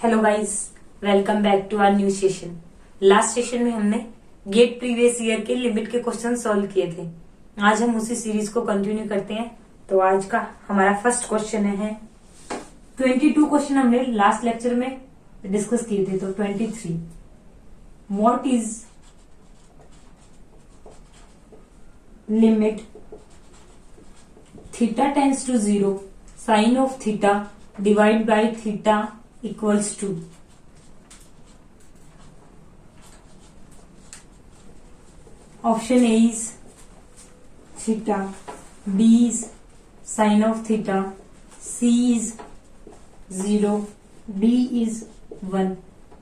Hello guys, welcome back to our new session. Last session में हमने GATE previous year के limit के question solve किए थे। आज हम उसी सीरीज को कंटिन्यू करते हैं। तो आज का हमारा फर्स्ट क्वेश्चन है 22 क्वेश्चन हमने लास्ट लेक्चर में डिस्कस किए थे। तो 23, what is limit theta tends to 0 sine of theta divide by theta equals to option A is theta, B is sin of theta, C is 0, D is 1।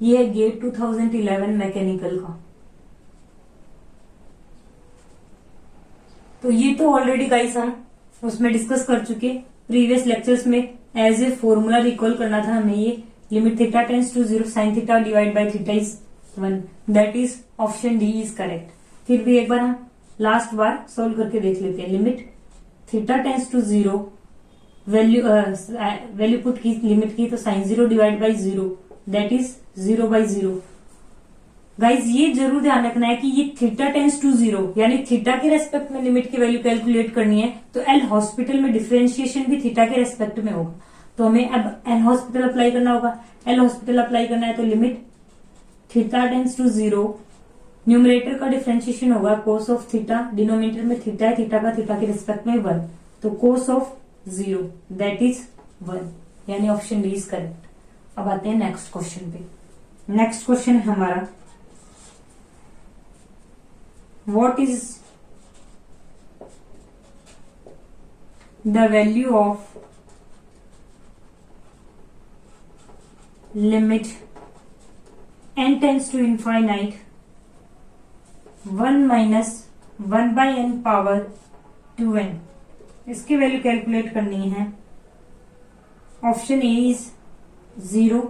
ये है gate 2011 mechanical का। तो ये तो ऑलरेडी गाइस हम उसमें discuss कर चुके प्रीवियस लेक्चर्स में। एज ए फॉर्मूला रिकॉल करना था हमें ये limit theta tends to 0 sine theta divide by theta is 1, that is option D is correct. फिर भी एक बार हम लास्ट बार सोल्व करके देख लेते हैं। Limit theta tends to 0, value put की लिमिट की तो sine 0 divide by 0 that is 0/0। Guys ये जरूर ध्यान रखना है कि ये थीटा टेंड्स टू 0 यानी थीटा के रेस्पेक्ट में लिमिट की वैल्यू कैलकुलेट करनी है। तो एल हॉस्पिटल में डिफरेंशिएशन भी थीटा के रेस्पेक्ट में होगा। तो हमें अब एल हॉस्पिटल अप्लाई करना होगा। एल हॉस्पिटल अप्लाई करना है तो limit theta tends to 0, numerator का डिफरेंशिएशन होगा कोस ऑफ थीटा, डिनोमिनेटर में थीटा है, थीटा का थीटा के रिस्पेक्ट में 1, तो कोस ऑफ 0 दैट इज 1, यानी ऑप्शन डी इज करेक्ट। अब आते हैं नेक्स्ट क्वेश्चन पे। नेक्स्ट क्वेश्चन है हमारा what is the value of limit n tends to infinite 1 minus 1 by n power 2n। इसकी वैल्यू कैलकुलेट करनी है। Option A is 0,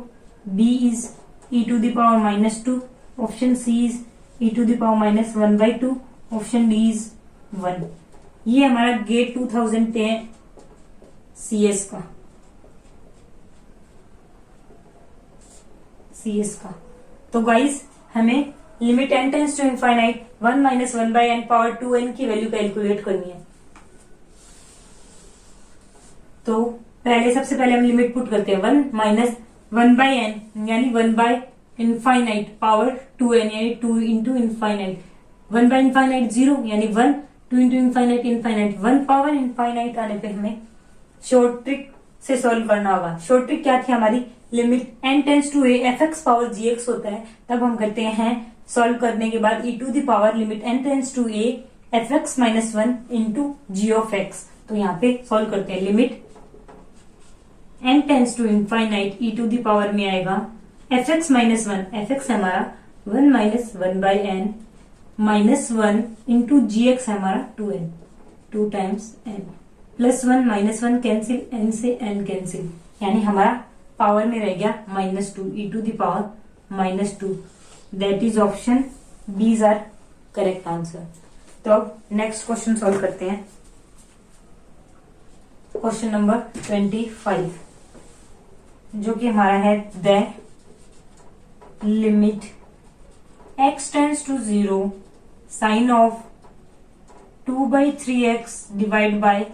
b is e to the power -2, option C is e to the power -1/2, option D is 1। ये हमारा gate 2010 CS का। तो guys हमें limit n tends to infinite 1 minus 1 by n power 2n की value calculate करनी है। तो सबसे पहले हम लिमिट पुट करते हैं 1 minus 1 by n यानी 1 by इनफाइनाइट पावर 2n यानी 2 इंटू इनफाइनाइट। 1 बाय इनफाइनाइट 0 यानी 1, 2 into infinite infinite 1 power infinite आने पे हमें शॉर्ट ट्रिक से सॉल्व करना होगा। शॉर्ट ट्रिक क्या थी हमारी? Limit n tends to a fx power gx होता है, तब हम करते हैं सॉल्व करने के बाद e to the power limit n tends to a fx -1 into g of x। तो यहाँ पे सॉल्व करते हैं। Limit n tends to infinite e to the power में आएगा fx -1, fx है हमारा 1 minus 1 by n -1 into gx है हमारा 2n, 2 times n plus 1 -1 cancel, n से n कैंसिल, यानी हमारा पावर में रह गया -2 e to the power -2 that is option B is our correct answer. तो अब नेक्स्ट क्वेश्चन सॉल्व करते हैं। क्वेश्चन नंबर 25 जो कि हमारा है the limit x tends to 0 sine of 2/3x divide by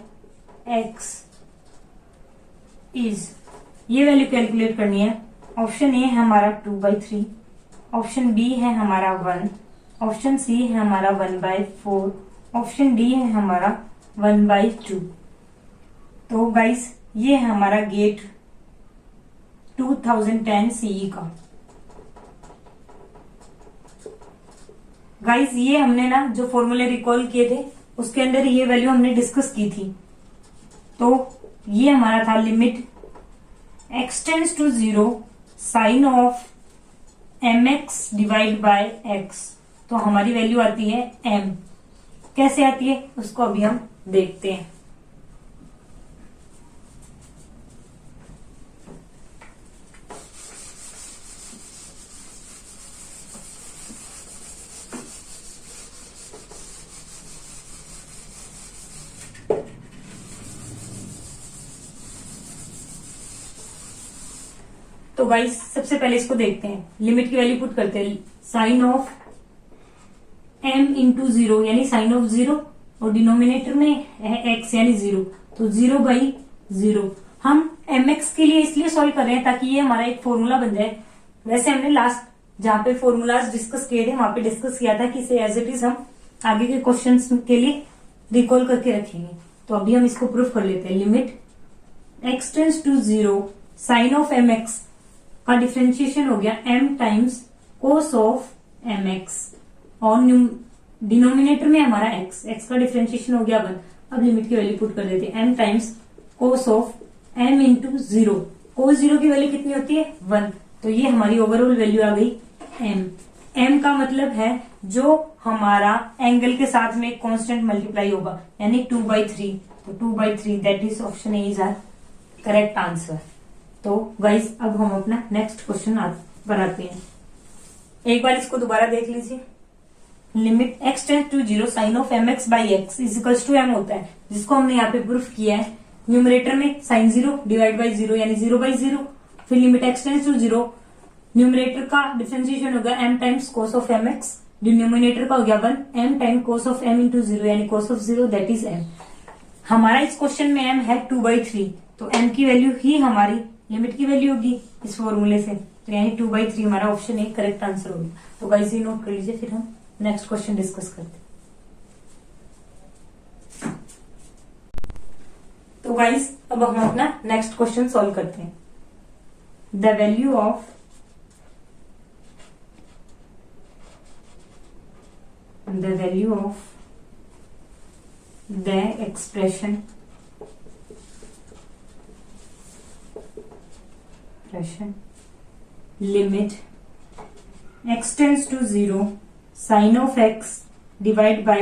x is. ये वैल्यू कैलकुलेट करनी है। ऑप्शन ए है हमारा 2/3, ऑप्शन बी है हमारा 1, ऑप्शन सी है हमारा 1/4, ऑप्शन डी है हमारा 1/2। तो गाइस ये है हमारा गेट 2010 CE का। गाइस ये हमने ना जो फॉर्मूले रिकॉल किए थे उसके अंदर ये वैल्यू हमने डिस्कस की थी। तो ये हमारा था limit x tends to 0 sine of mx divide by x। तो हमारी वैल्यू आती है m। कैसे आती है उसको अभी हम देखते हैं। तो तो गाइस सबसे पहले इसको देखते हैं, लिमिट की वैल्यू पुट करते हैं। साइन ऑफ m इंटू 0 यानी साइन ऑफ 0 और डिनोमिनेटर में है x यानी 0, तो 0/0। हम mx के लिए इसलिए सॉल्व कर रहे हैं ताकि ये हमारा एक फॉर्मूला बन जाए। वैसे हमने लास्ट जहां पे फॉर्मूलाज डिस्कस किए थे वहां पे डिस्कस किया था कि इसे एज इट इज हम आगे के क्वेश्चंस के लिए रिकॉल करके रखेंगे। तो अभी हम इसको प्रूफ कर लेते हैं। Limit x tends to 0 sine of mx का डिफ्रेंशिएशन हो गया m times cos of mx और डिनोमिनेटर में हमारा x का डिफ्रेंशिएशन हो गया 1। अब लिमिट की वैल्यू पुट कर देते हैं m times cos of m into 0। Cos 0 की वैल्यू कितनी होती है 1, तो ये हमारी ओवरऑल वैल्यू आ गई m का मतलब है जो हमारा एंगल के साथ में कांस्टेंट मल्टीप्लाई होगा यानी 2/3, तो 2/3 that is option A is our correct answer. तो गाइस अब हम अपना नेक्स्ट क्वेश्चन पर आते हैं। एक बार इसको दोबारा देख लीजिए। Limit x tends to 0 sine of mx by x is equals to m होता है, जिसको हमने यहाँ पे प्रूफ किया है। न्यूमरेटर में साइन 0 डिवाइड बाई 0 यानी 0/0। फिर limit x tends to 0, numerator का डिफरेंशिएशन हो गया m times cos of mx, denominator का हो गया 1 m time cos of m into 0 यानी cos of 0 that is m। हमारा इस क्वेश्चन में m है 2/3, तो m की वैल्यू ही हमारी लिमिट की वैल्यू होगी इस फॉर्मूले से, तो यानी 2/3 हमारा ऑप्शन ए करेक्ट आंसर होगा। तो गाइस ये नोट कर लीजिए, फिर हम नेक्स्ट क्वेश्चन डिस्कस करते हैं। तो गाइस अब हम अपना नेक्स्ट क्वेश्चन सॉल्व करते हैं। The value of the expression limit x tends to 0 sine of x divide by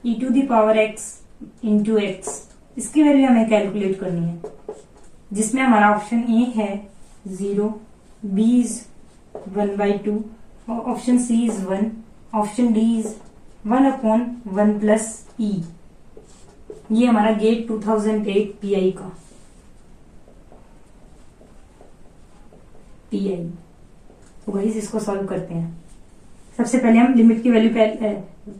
e to the power x into x, इसकी वैल्यू हमें कैलकुलेट करनी है, जिसमें हमारा ऑप्शन ए है 0, b is 1/2, option C is 1, option D is 1/1 plus e। ये हमारा gate 2008 pi का तो गाइस इसको सॉल्व करते हैं। सबसे पहले हम लिमिट की वैल्यू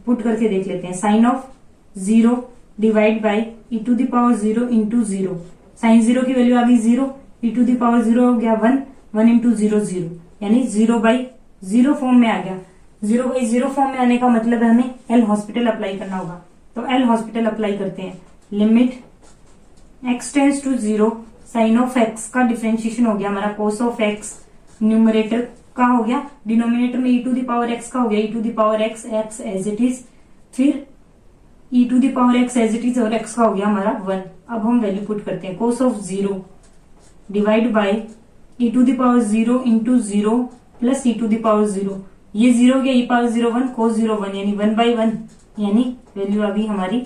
पुट करके देख लेते हैं। Sine of 0 divide by e to the power 0 into 0। Sine 0 की वैल्यू आ गई 0, e टू द पावर 0 हो गया 1, 1 इंटू 0 0 यानी 0/0 फॉर्म में आ गया। 0/0 फॉर्म में आने का मतलब है हमें एल हॉस्पिटल अप्लाई करना होगा, तो एल हॉस्पिटल अप्लाई करते हैं। Limit x tends to 0 sine of x का डिफरेंशिएशन हो गया हमारा कोस ऑफ x, न्यूमरेटर का हो गया, डिनोमिनेटर में e to the power x का हो गया e to the power x as it is, फिर e to the power x as it is और x का हो गया हमारा 1। अब हम वैल्यू पुट करते हैं। Cos of 0 divide by e to the power 0 into 0 plus e to the power 0, ये 0 हो गया e पावर 0 1, कोस 0 1 यानी 1/1 यानी वैल्यू आ गई हमारी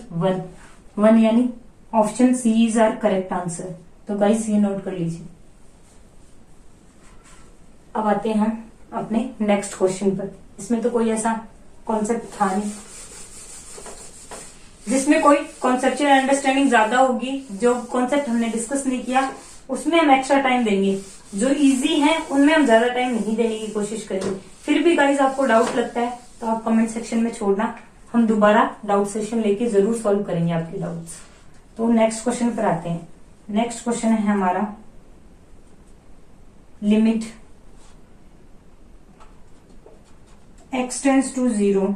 1 यानी option C is our correct answer. तो गाइस ये नोट कर लीजिए। अब आते हैं हम अपने नेक्स्ट क्वेश्चन पर। इसमें तो कोई ऐसा कॉन्सेप्ट था नहीं, जिसमें कोई कॉन्सेप्चुअल अंडरस्टैंडिंग ज्यादा होगी। जो कॉन्सेप्ट हमने डिस्कस नहीं किया उसमें हम एक्स्ट्रा टाइम देंगे, जो इजी है उनमें हम ज्यादा टाइम नहीं देने की कोशिश करेंगे। फिर भी गाइस आपको डाउट लगता है तो आप कमेंट सेक्शन में छोड़ना, हम दोबारा डाउट सेशन लेके जरूर सॉल्व करेंगे आपके डाउट्स। तो नेक्स्ट क्वेश्चन पर आते हैं। नेक्स्ट क्वेश्चन है हमारा limit x tends to 0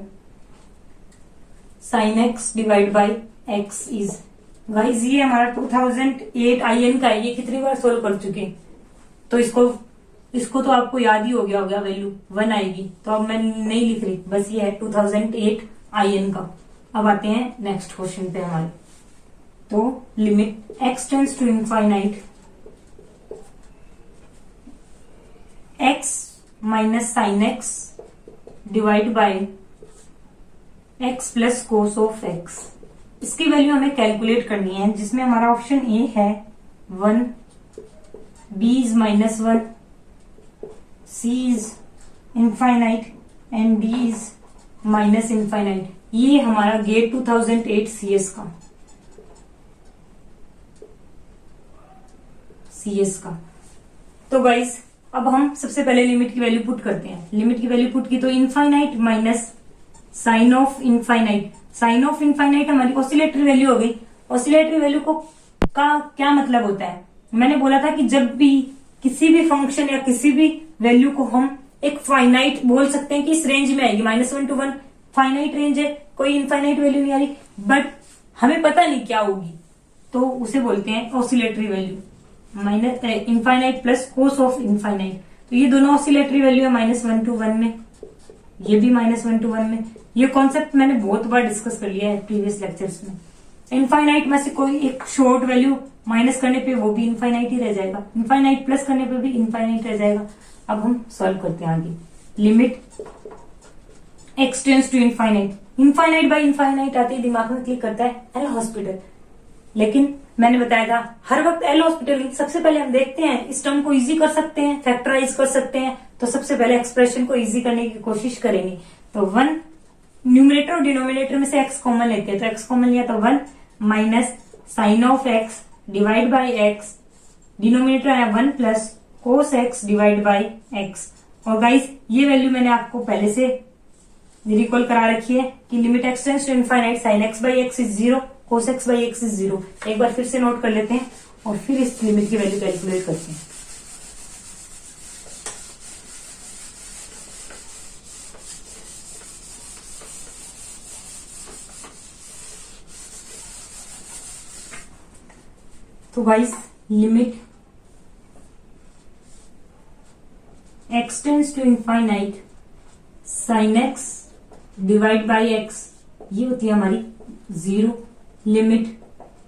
sine x divide by x is, guys ये हमारा 2008 IN का है, ये कितनी बार सोल्व कर चुके हैं, तो इसको तो आपको याद ही हो गया होगा, वैल्यू 1 आएगी, तो अब मैं नहीं लिख रही, बस ये है 2008 IN का। अब आते हैं नेक्स्ट क्वेश्चन पे हमारे। तो limit x tends to infinite x minus sine x divide by x plus cos of x, इसकी वैल्यू हमें कैलकुलेट करनी है, जिसमें हमारा ऑप्शन ए है 1, b is -1, c is infinite and d is minus infinite. ये हमारा गेट 2008 CS का। तो गाइस अब हम सबसे पहले लिमिट की वैल्यू पुट करते हैं। लिमिट की वैल्यू पुट की तो infinite minus sine of infinite. Sine of infinite हमारी ऑसिलेटरी वैल्यू हो गई। ऑसिलेटरी वैल्यू को का क्या मतलब होता है, मैंने बोला था कि जब भी किसी भी फंक्शन या किसी भी वैल्यू को हम एक फाइनाइट बोल सकते हैं कि इस रेंज में आएगी, -1 to 1 फाइनाइट रेंज है, कोई इनफाइनाइट वैल्यू नहीं आ रही, बट हमें पता नहीं क्या होगी, तो उसे बोलते हैं oscillatory value. Minus infinite plus cos of infinite, तो ये दोनों ऑसिलेटरी वैल्यू है -1 to 1 में, ये भी -1 to 1 में। ये कॉन्सेप्ट मैंने बहुत बार डिस्कस कर लिया है प्रीवियस लेक्चर्स में। इनफाइनाइट में से कोई एक शॉर्ट वैल्यू माइनस करने पे वो भी इनफाइनाइट ही रह जाएगा, इनफाइनाइट प्लस करने पे भी इनफाइनाइट रह जाएगा। अब हम सॉल्व करते हैं आगे। Limit x tends to infinite, infinite by infinite आते ही दिमाग में क्लिक करता है एल हॉस्पिटल, लेकिन मैंने बताया था हर वक्त एल हॉस्पिटल नहीं। सबसे पहले हम देखते हैं इस टर्म को इजी कर सकते हैं, फैक्टराइज कर सकते हैं, तो सबसे पहले एक्सप्रेशन को इजी करने की कोशिश करेंगे। तो 1 न्यूमरेटर और डिनोमिनेटर में से x कॉमन लेते हैं, तो x कॉमन लिया तो 1 minus sine of x divide by x, denominator आया 1 plus cos x divide by x। और गाइस ये वैल्यू मैंने आपको पहले से रिकॉल करा रखी है कि limit x tends to infinite sine x by x is 0, cos x by x is 0। एक बार फिर से नोट कर लेते हैं और फिर इस लिमिट की वैल्यू कैलकुलेट करते हैं। तो guys limit x tends to infinite sine x divide by x, ये होती है हमारी 0। Limit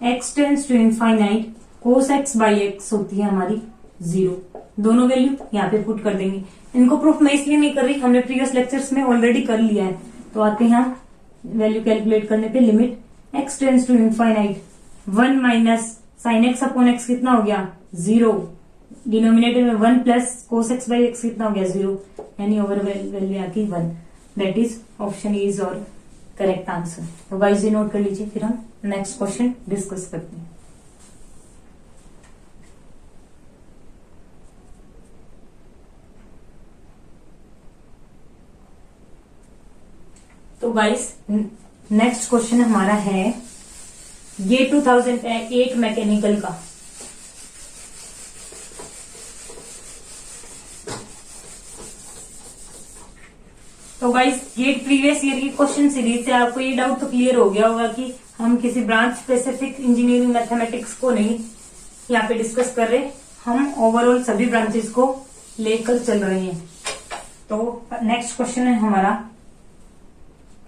x tends to infinite cos x by x होती है हमारी 0। दोनों वैल्यू यहाँ पे पुट कर देंगे। इनको प्रूफ मैं इसलिए नहीं कर रही, हमने प्रीवियस लेक्चर्स में ऑलरेडी कर लिया है। तो आते हैं हम वैल्यू कैलकुलेट करने पे। Limit x tends to infinite 1 minus sine x upon x कितना हो गया 0, डिनोमिनेटर में 1 plus cos x by x कितना हो गया 0, यानी ओवर वैल्यू आती 1। That is option is our correct answer. तो गाइस ये नोट कर लीजिए, फिर हम नेक्स्ट क्वेश्चन डिस्कस करते हैं। तो गाइस नेक्स्ट क्वेश्चन हमारा है ये 2008 मैकेनिकल का। तो गाइस ये प्रीवियस ईयर की क्वेश्चन सीरीज से आपको ये डाउट तो क्लियर हो गया होगा कि हम किसी ब्रांच स्पेसिफिक इंजीनियरिंग मैथमेटिक्स को नहीं यहाँ पे डिस्कस कर रहे, हम ओवरऑल सभी ब्रांचेस को लेकर चल रहे हैं। तो नेक्स्ट क्वेश्चन है हमारा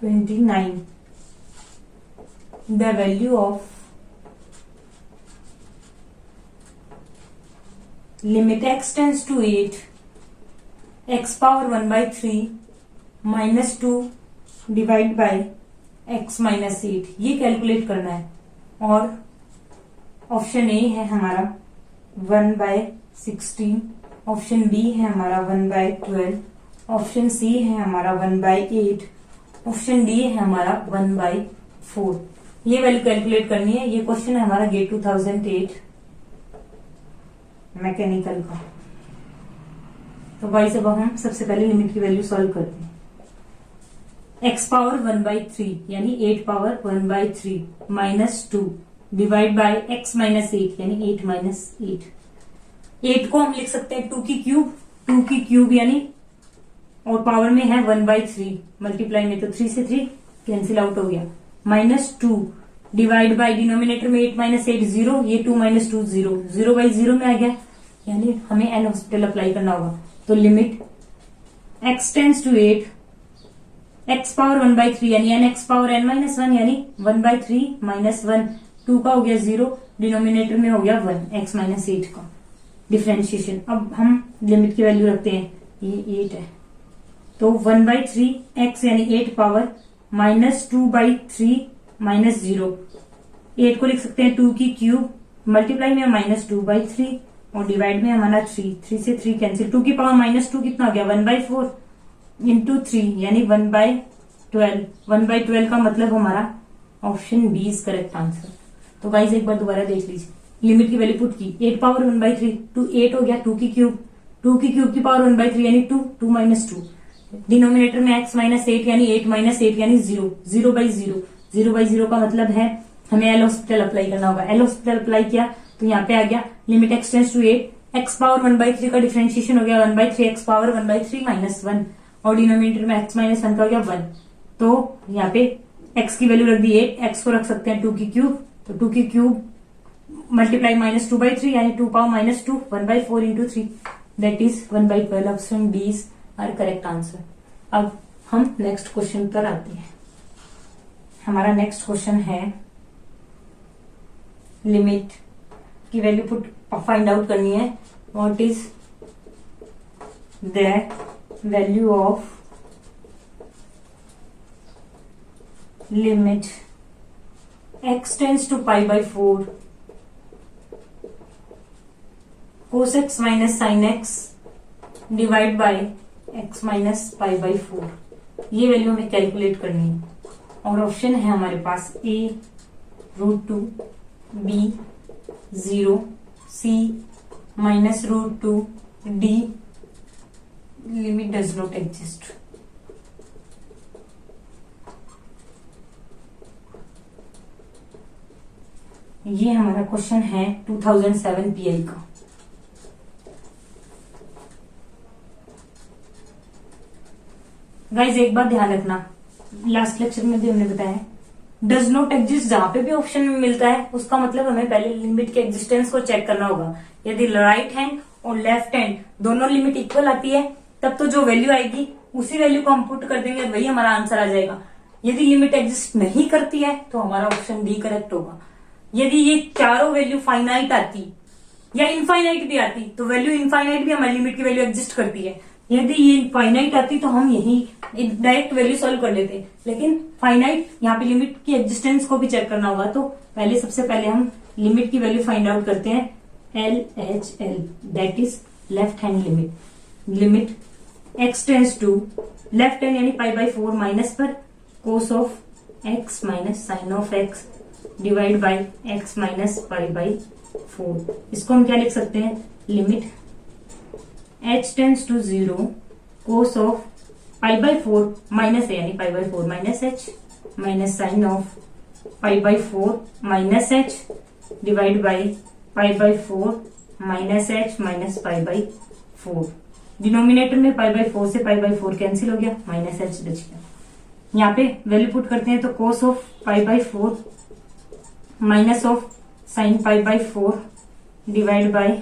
29, the value of limit x tends to 8 x power 1/3 -2 divide by x minus 8, ये कैलकुलेट करना है। और ऑप्शन ए है हमारा 1/16, ऑप्शन बी है हमारा 1/12, ऑप्शन सी है हमारा 1/8, ऑप्शन डी है हमारा 1/4। ये वैल्यू कैलकुलेट करनी है। ये क्वेश्चन है हमारा गेट 2008 मैकेनिकल का। तो गाइस अब हम सबसे पहले लिमिट की वैल्यू सॉल्व करते हैं। x पावर 1/3 यानी 8 power 1/3 -2 divide by x minus 8 यानी 8 माइनस 8 को हम लिख सकते हैं 2 की क्यूब यानी, और पावर में है 1/3, मल्टीप्लाई में तो 3 से 3 कैंसिल आउट हो गया, -2 डिवाइड बाय डिनोमिनेटर में 8 माइनस 8 0, ये 2 माइनस 2 0, 0/0 में आ गया, यानी हमें एन हॉस्पिटल अप्लाई करना होगा। तो limit x tends to 8 x power 1/3 यानी n x power n minus 1 यानी 1/3 माइनस 1, 2 का हो गया 0, डिनोमिनेटर में हो गया 1, x माइनस 8 का डिफ्रेंशिएशन। अब हम लिमिट की वैल्यू रखते हैं, ये 8 है, तो 1/3 x यानी 8 पावर -2/3 माइनस 0, 8 को लिख सकते हैं 2 की क्यूब, मल्टीप्लाई में -2/3 और डिवाइड में हमारा 3 से 3 कैंसिल, 2 की पावर -2 कितना हो गया 1/4 इंटू 3 यानी 1/12, 1/12 का मतलब हमारा option B is correct answer. तो गाइस एक बार दोबारा देख लीजिए, लिमिट की वैल्यू पुट की 8 पावर 1/3 टू 8 हो गया 2 की क्यूब, 2 की क्यूब की पावर 1/3 यानी 2, 2 माइनस 2। डिनोमिनेटर में x माइनस 8 यानी 8 माइनस 8 यानी 0, 0/0। 0/0 का मतलब है हमें एल हॉस्पिटल अप्लाई करना होगा। एल हॉस्पिटल अप्लाई किया तो यहाँ पे आ गया limit x tends to 8, x power 1/3 का डिफरेंशिएशन हो गया 1/3 x पावर 1/3 माइनस 1, और डिनोमिनेटर में x माइनस 1 का हो गया 1। तो यहाँ पे x की वैल्यू रख दी 8, x को रख सकते हैं 2 की क्यूब, तो 2 की क्यूब मल्टीप्लाई माइनस 2/3 यानी 2 power minus 2, 1/4 into 3 that is 1/12। Option D is our correct answer. अब हम नेक्स्ट क्वेश्चन पर आते हैं। हमारा नेक्स्ट क्वेश्चन है लिमिट की वैल्यू पुट फाइंड आउट करनी है। What is the value of limit x tends to π/4 cos x minus sin x divide by x minus π/4। ये वैल्यू हमें कैलकुलेट करनी है और ऑप्शन है हमारे पास a √2, b 0, c minus √2, d limit does not exist. ये हमारा क्वेश्चन है 2007 पीआई का। गाइज एक बात ध्यान रखना, लास्ट लेक्चर में भी हमने बताया डज नॉट एग्जिस्ट जहां पे भी ऑप्शन में मिलता है उसका मतलब हमें पहले लिमिट के एग्जिस्टेंस को चेक करना होगा। यदि राइट हैंड और लेफ्ट हैंड दोनों लिमिट इक्वल आती है तब तो जो वैल्यू आएगी उसी वैल्यू को हम पुट कर देंगे, वही हमारा आंसर आ जाएगा। यदि लिमिट एग्जिस्ट नहीं करती है तो हमारा ऑप्शन डी करेक्ट होगा। यदि ये चारों वैल्यू फाइनाइट आती या इनफाइनाइट भी आती तो वैल्यू इनफाइनाइट भी हमारी लिमिट की वैल्यू एग्जिस्ट करती है। यदि ये फाइनाइट आती तो हम यही डायरेक्ट वैल्यू सॉल्व कर लेते, लेकिन फाइनाइट यहाँ पे लिमिट की एग्जिस्टेंस को भी चेक करना होगा। तो सबसे पहले हम लिमिट की वैल्यू फाइंड आउट करते हैं LHL that is left hand limit. Limit x tends to left hand यानी π/4 माइनस पर cos of x minus sin of x divide by x minus π/4। इसको हम क्या लिख सकते हैं, limit h tends to 0 cos of π/4 minus a यानी π/4 minus h minus sine of π/4 minus h divide by π/4 minus h minus π/4। Denominator में π/4 से π/4 cancel हो गया, माइनस h बच गया। यहाँ पे वैल्यू पुट करते हैं तो cos of π/4 minus of sine π/4 divide by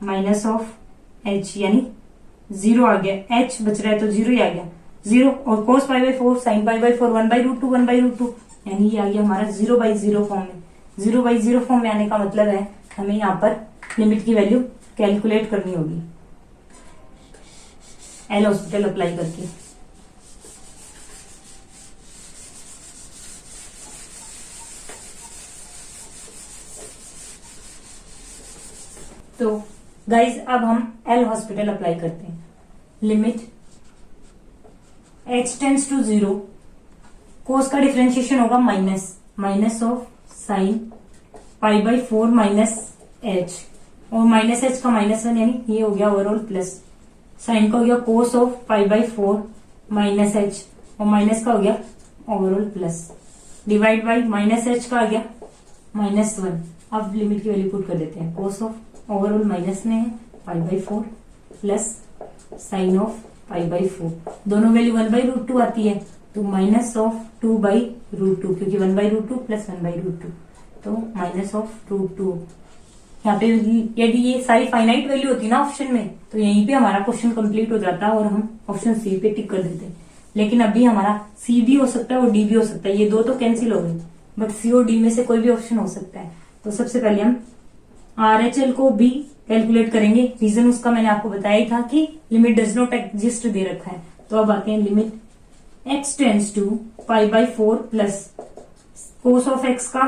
minus of h यानी 0 आ गया, h बच रहा है तो 0 ही आ गया, 0 और cos π/4 sin π/4 1/√2 1/√2 यानी ये आ गया हमारा 0/0 फॉर्म में। 0/0 फॉर्म में आने का मतलब है हमें यहाँ पर लिमिट की वैल्यू कैलकुलेट करनी होगी एल हॉस्पिटल अप्लाई करके। तो गाइज अब हम एल हॉस्पिटल अप्लाई करते हैं। Limit h tends to 0 cos का डिफरेंशिएशन होगा minus of sine π/4 minus h और माइनस h का -1 यानी ये हो गया ओवरऑल प्लस, साइन का हो गया कोस ऑफ π/4 माइनस h और माइनस का हो गया overall plus divide by minus h का आ गया -1। अब लिमिट की वैल्यू पुट कर देते हैं, कोस ऑफ ओवरऑल माइनस में है π/4 प्लस साइन ऑफ π/4, दोनों वैल्यू 1/√2 आती है तो माइनस ऑफ 2/√2 क्योंकि 1/√2 प्लस 1/√2 तो माइनस ऑफ √2। यहाँ पे यदि ये सारी फाइनाइट वैल्यू होती ना ऑप्शन में तो यहीं पे हमारा क्वेश्चन कंप्लीट हो जाता और हम ऑप्शन सी पे टिक कर देते, लेकिन अभी हमारा सी भी हो सकता है और डी भी हो सकता है, ये दो तो कैंसिल हो गए बट सी और डी में से कोई भी ऑप्शन हो सकता है। तो सबसे पहले हम RHL को भी कैलकुलेट करेंगे, रीजन उसका मैंने आपको बताया ही था कि लिमिट डज नॉट एग्जिस्ट दे रखा है। तो अब आते हैं limit x tends to π/4 plus cos of x का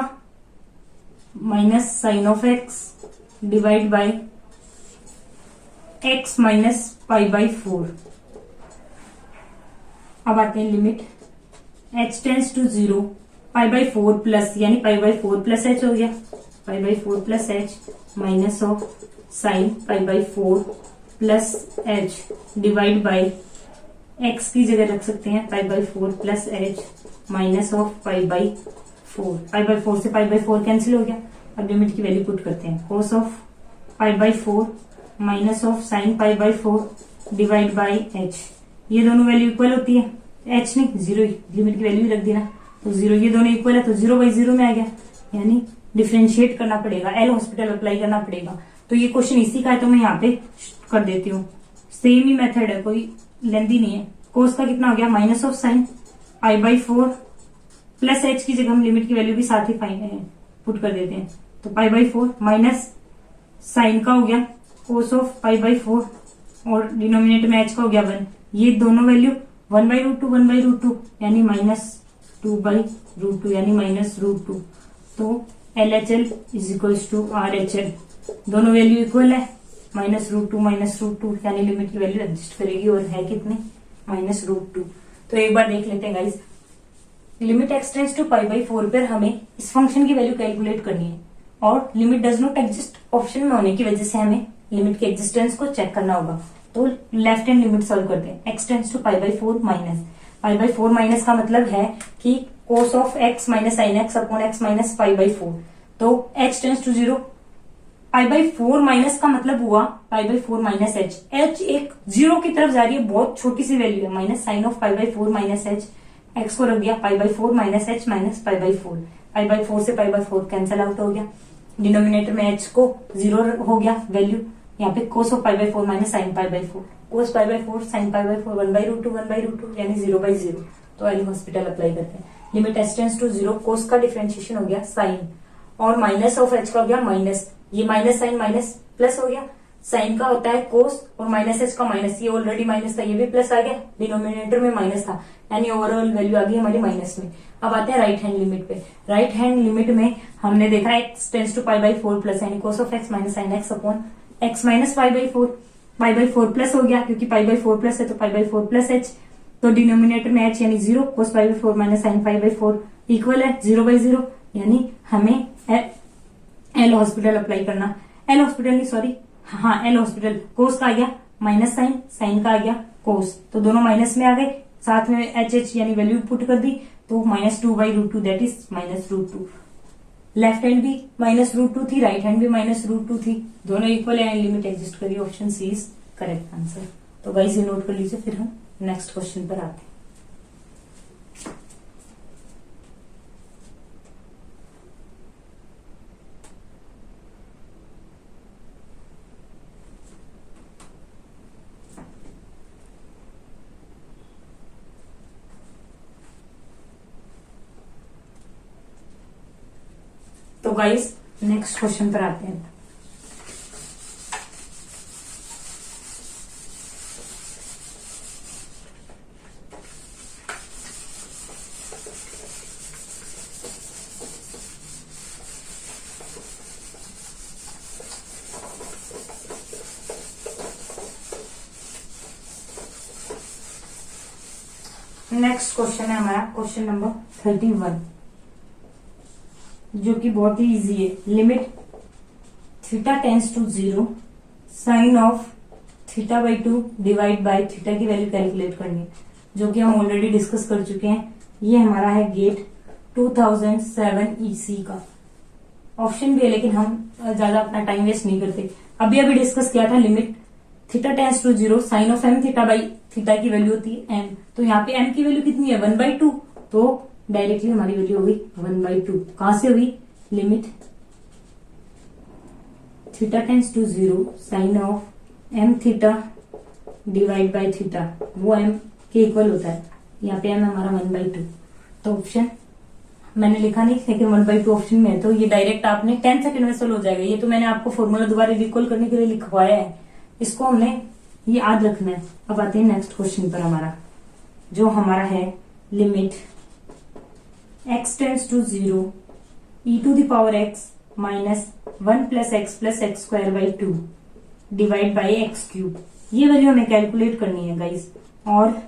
minus sine of x divide by x minus π/4। अब आते हैं limit h tends to 0 π/4 plus यानी π/4 प्लस h हो गया, π/4 plus h minus of sine π/4 plus h divide by x की जगह रख सकते हैं pi by 4 plus H minus of pi by 4। Pi by 4 से पाई बाई 4 कैंसिल हो गया। अब लिमिट की वैल्यू पुट करते हैं। Cos of pi by 4 minus of sign pi by 4 divide by H. ये दोनों वैल्यू इक्वल होती है, एच नहीं जीरो, लिमिट की वैल्यू रख देना तो जीरो, ये दोनों इक्वल है तो 0/0 में आ गया, यानी डिफरेंशिएट करना पड़ेगा, एल हॉस्पिटल अप्लाई करना पड़ेगा। तो ये क्वेश्चन इसी का है तो मैं यहाँ पे कर देती हूँ। सेम ही मेथड है, कोई लेंदी नहीं है। कोस का कितना हो गया minus of sign pi by 4 plus H की जगह हम लिमिट की वैल्यू भी साथ ही पुट कर देते हैं तो पाई बाई 4 माइनस साइन का हो गया कोस ऑफ पाई बाई 4 और डिनोमिनेटर में एच का हो गया 1। ये दोनों वैल्यू 1/√2 1/√2 यानी -2/√2 यानी -√2। तो LHL is equals to RHL, दोनों वैल्यू इक्वल है, -√2 यानी लिमिट की वैल्यू एडजस्ट करेगी और है कितने -√2। तो एक बार देख लेते हैं guys, limit x tends to pi by 4 पर हमें इस फंक्शन की वैल्यू कैलकुलेट करनी है और limit does not exist option में होने की वजह से हमें लिमिट के एग्जिस्टेंस को चेक करना होगा। तो लेफ्ट हैंड लिमिट सॉल्व करते हैं। x tends to pi by 4 minus pi by 4 minus का मतलब है कि cos of x minus sine x upon x minus pi by 4। तो h tends to 0, pi by 4 minus का मतलब हुआ pi by 4 minus h. H एक 0 की तरफ जा रही है, बहुत छोटी सी वैल्यू है, minus sine of pi by 4 minus h, x को रख दिया पाई by 4 minus H minus pi by 4। Pi by 4 से पाई बाई 4 कैंसिल आउट हो गया, डिनोमिनेटर में एच को 0 हो गया वैल्यू। यहाँ पे cos of pi by 4 minus sine pi by 4, cos pi by 4 sign pi by 4 1/√2 यानी 0/0। तो एल हॉस्पिटल अप्लाई करते हैं। Limit H tends to 0, cos का डिफरेंशिएशन हो गया साइन और माइनस ऑफ एच का हो गया माइनस, ये माइनस साइन माइनस प्लस हो गया, साइन का होता है कोस और माइनस एच का माइनस, ये ऑलरेडी माइनस था, ये भी प्लस आ गया, डिनोमिनेटर में माइनस था, यानी ओवरऑल वैल्यू आ गई हमारी माइनस में। अब आते हैं राइट हैंड लिमिट पे। राइट हैंड लिमिट में हमने देखा x tends to pi by 4 plus यानी cos of x minus sine x upon x minus pi by 4। Pi by 4 plus हो गया क्योंकि पाई बाई 4 प्लस है तो पाई बाई 4 प्लस एच, तो डिनोमिनेटर में एच यानी 0, cos pi by 4 minus sine pi by 4 equal है 0/0, यानी हमें एल हॉस्पिटल अप्लाई करना। एल हॉस्पिटल नहीं सॉरी, हाँ एल हॉस्पिटल। कोस का आ गया माइनस साइन, साइन का आ गया कोस, तो दोनों माइनस में आ गए, साथ में एच यानी वैल्यू पुट कर दी तो -2/√2 दैट इज -√2। लेफ्ट हैंड भी -√2 थी, राइट हैंड भी -√2 थी, दोनों इक्वल है, लिमिट एग्जिस्ट करी, option C is correct answer. तो गाइस ये नोट कर लीजिए, फिर हम नेक्स्ट क्वेश्चन पर आते हैं। तो गाइस नेक्स्ट क्वेश्चन पर आते हैं। नेक्स्ट क्वेश्चन है हमारा क्वेश्चन नंबर 31, जो कि बहुत ही इजी है। Limit theta tends to 0, sine of theta by 2 divide by theta की वैल्यू कैलकुलेट करनी है, जो कि हम ऑलरेडी डिस्कस कर चुके हैं। ये हमारा है गेट 2007 EC का। ऑप्शन भी है लेकिन हम ज्यादा अपना टाइम वेस्ट नहीं करते। अभी डिस्कस किया था limit theta tends to 0, sine of m theta by theta की वैल्यू होती है m, तो यहाँ पे m की वैल्यू कितनी है 1/2, तो डायरेक्टली हमारी वैल्यू हो गई 1/2। कहां से हुई, limit theta tends to 0, sine of m theta divide by theta, वो m के इक्वल होता है, यहाँ पे m हमारा 1/2। तो ऑप्शन मैंने लिखा नहीं लेकिन 1/2 ऑप्शन में है, तो ये डायरेक्ट आपने 10 सेकंड में सोल्व हो जाएगा। ये तो मैंने आपको फॉर्मूला दोबारा रिकॉल करने के लिए लिखवाया है, इसको हमने ये याद रखना है। अब आते हैं नेक्स्ट क्वेश्चन पर हमारा, जो हमारा है limit x tends to 0 e to the power x minus 1 plus x square by 2 divide by x cube. ये वैल्यू हमें कैलकुलेट करनी है गाइस, और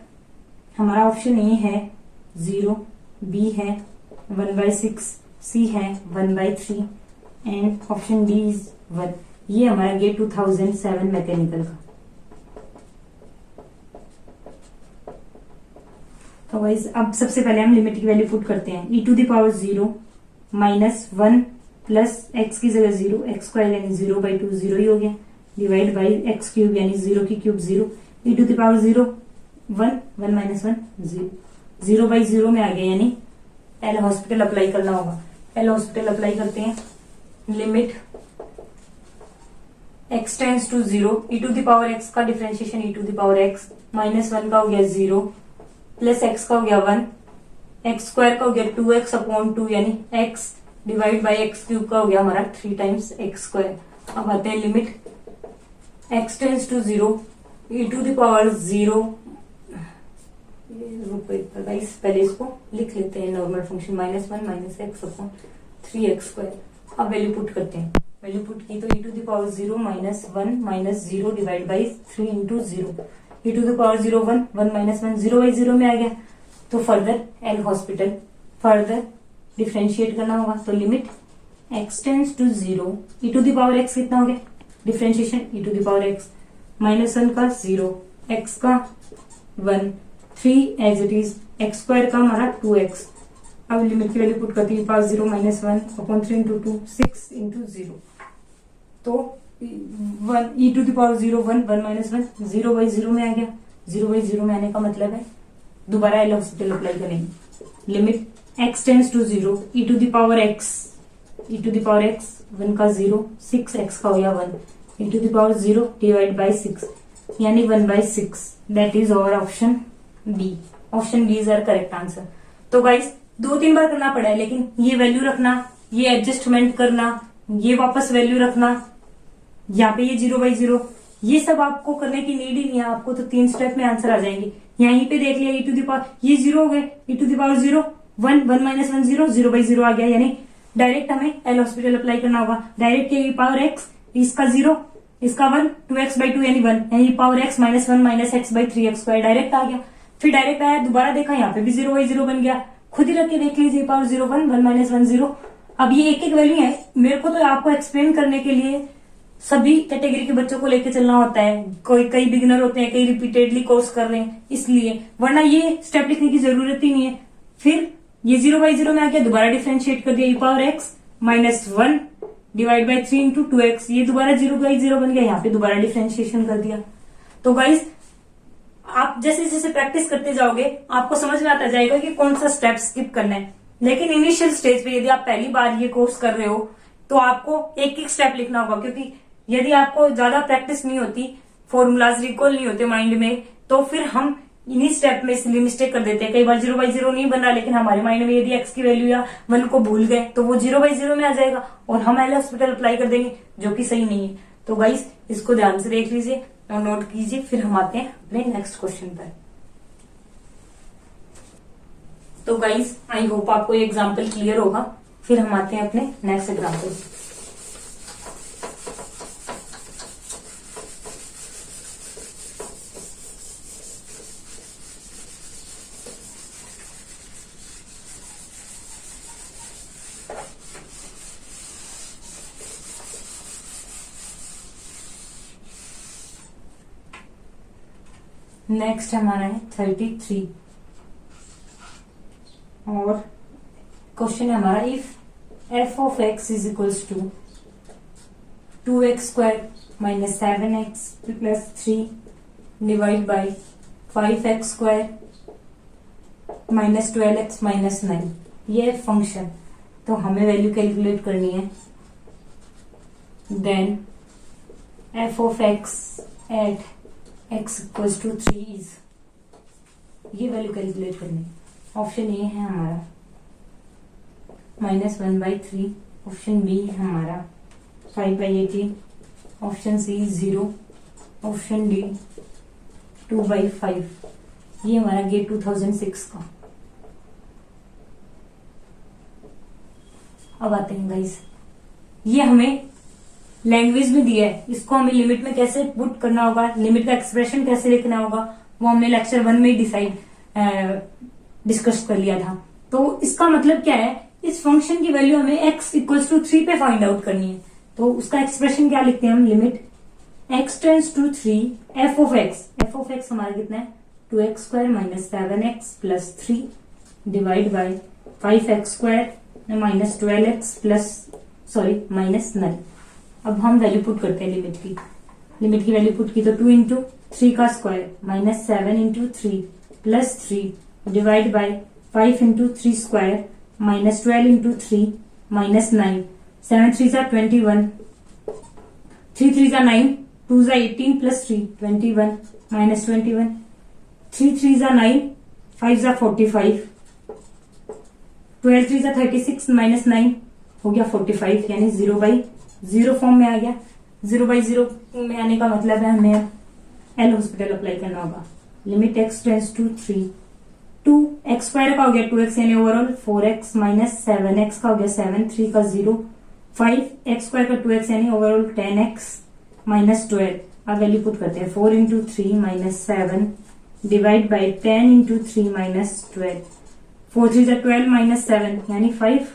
हमारा ऑप्शन ए है 0, बी है 1/6, सी है 1/3 एंड ऑप्शन डी इज 1। ये हमारा गेट 2007 मैकेनिकल का। तो गाइस अब सबसे पहले हम लिमिट की वैल्यू पुट करते हैं। e to the power 0 minus 1 plus x की जगह 0, एक्स स्क्वायर यानी 0/2 0 ही हो गया, डिवाइड बाई एक्स क्यूब यानी 0 की cube 0, e to the power 0 1, 1 minus 1 0, 0/0 में आ गया, यानी एल हॉस्पिटल अप्लाई करना होगा। एल हॉस्पिटल अप्लाई करते हैं। Limit x tends to 0, e to the power x का differentiation e to the power x, minus 1 का हो गया 0, प्लस x का हो गया 1, एक्स स्क्वायर का हो गया 2x अपॉन 2 यानी x, divide by x cube का हो गया हमारा 3 टाइम्स एक्स स्क्वायर। अब आते हैं limit x tends to 0, e to the power 0, guys पहले इसको लिख लेते हैं normal function, minus 1 minus x upon 3x square. अब वैल्यू पुट करते हैं। वैल्यू पुट की तो e to the power 0 minus 1 minus 0 divide by 3 into 0, e to the power 0 1, 1 minus 1 0/0 में आ गया। तो further L Hospital further differentiate करना होगा। तो limit x tends to 0, e to the power x कितना हो गया, differentiation e to the power x, minus 1 का 0, x का 1, 3 as it is, x square का हमारा 2x। अब लिमिट की वैल्यू पुट करती है, पास 0 माइनस 1 अपॉन 3 इंटू 2 6 इंटू 0। तो 1 e to the power 0 1, 1 minus 1 0/0 में आ गया। 0/0 में आने का मतलब है दोबारा एल हॉस्पिटल अप्लाई करेंगे। Limit x tends to 0, e to the power x, e to the power x 1 का 0, 6x का हो गया 1, e to the power 0 divide by 6 यानी 1/6। That is our option B. Option B is our correct answer. तो guys 2-3 बार करना पड़ा है, लेकिन ये वैल्यू रखना, ये एडजस्टमेंट करना, ये वापस वैल्यू रखना, यहाँ पे ये 0/0, ये सब आपको करने की नीड ही नहीं है। आपको तो 3 स्टेप में आंसर आ जाएंगे। यहीं पे देख लिया e टू द पावर, ये 0 हो गए, e to the power 0 1, 1 minus 1 0, 0/0 आ गया, यानी डायरेक्ट हमें एल हॉस्पिटल अप्लाई करना होगा। डायरेक्ट ये पावर x, इसका 0, इसका 1, 2x/2 यानी 1, यानी power x minus 1 minus x/3x square direct आ गया। फिर डायरेक्ट आया, दोबारा देखा, यहाँ पे भी 0/0 बन गया। खुद ही रख के देख लीजिए, पावर 0 1, 1 माइनस 1 0। अब ये एक एक वैल्यू है, मेरे को तो आपको एक्सप्लेन करने के लिए सभी कैटेगरी के बच्चों को लेके चलना होता है। कई बिगिनर होते हैं, कई रिपीटेडली कोर्स कर रहे हैं, इसलिए, वरना ये स्टेप लिखने की जरूरत ही नहीं है। फिर ये 0/0 में आ गया, दोबारा डिफरेंशिएट कर दिया, e power x minus 1 divide by 3 into 2x, ये दोबारा 0/0 बन गया, यहाँ पे दोबारा डिफरेंशिएशन कर दिया। तो गाइस आप जैसे जैसे प्रैक्टिस करते जाओगे आपको समझ में आता जाएगा कि कौन सा स्टेप स्किप करना है। लेकिन इनिशियल स्टेज पे यदि आप पहली बार ये कोर्स कर रहे हो तो आपको एक एक स्टेप लिखना होगा, क्योंकि यदि आपको ज्यादा प्रैक्टिस नहीं होती, फॉर्मूलाज रिकॉल नहीं होते माइंड में, तो फिर हम इन्हीं स्टेप में इसलिए मिस्टेक कर देते हैं। कई बार 0/0 नहीं बन रहा, लेकिन हमारे माइंड में यदि x की वैल्यू या 1 को भूल गए तो वो 0/0 में आ जाएगा और हम एल हॉस्पिटल अप्लाई कर देंगे, जो कि सही नहीं है। तो गाइस इसको ध्यान से देख लीजिए और नोट कीजिए। फिर हम आते हैं अपने नेक्स्ट क्वेश्चन पर। तो गाइस आई होप आपको ये एग्जाम्पल क्लियर होगा। फिर हम आते हैं अपने नेक्स्ट एग्जाम्पल। नेक्स्ट हमारा है 33 और क्वेश्चन है हमारा, if f of x is equals to 2x square minus 7x plus 3 divide by 5x square minus 12x minus 9, ये फंक्शन। तो हमें वैल्यू कैलकुलेट करनी है। Then f of x at x equals to 3 is, ये value calculate करनी है। Option ए है हमारा -1/3, ऑप्शन बी है हमारा 5/18, ऑप्शन सी 0, ऑप्शन डी 2/5। ये हमारा गेट 2006 का। अब आते हैं गाइस, ये हमें लैंग्वेज में दिया है, इसको हमें लिमिट में कैसे पुट करना होगा, लिमिट का एक्सप्रेशन कैसे लिखना होगा, वो हमने लेक्चर 1 में डिस्कस कर लिया था। तो इसका मतलब क्या है, इस फंक्शन की वैल्यू हमें x इक्वल्स टू 3 पे फाइंड आउट करनी है। तो उसका एक्सप्रेशन क्या लिखते हैं हम, limit x tends to 3 f of x हमारा कितना है 2x square minus 7x plus 3 divide by 5x square minus 12x plus minus 9। अब हम वैल्यू पुट करते हैं लिमिट की वैल्यू पुट की तो 2 इंटू 3 का square minus 7 into 3 plus 3 divide bye 5 into 3 square minus 12 into 3 minus 9। 7 3 जा 21, 3 3 जा 9, 2 जा 18 प्लस 3 21 माइनस 21, 3 3 जा 9, 5 जा 45, 12 3 जा 36 माइनस 9 हो गया 45, यानी 0/0 फॉर्म में आ गया। 0/0 में आने का मतलब है हमें एल हॉस्पिटल अप्लाई करना होगा। Limit x tends to 3, 2x square का हो गया 2x यानी ओवरऑल 4x माइनस 7x का हो गया 7, 3 का 0, 5x स्क्वायर का 2x यानी ओवरऑल 10x माइनस 12। अब वैल्यू पुट करते हैं 4 into 3 minus 7 divide by 10 into 3 minus 12, 4 3 जा 12 माइनस 7 यानी 5,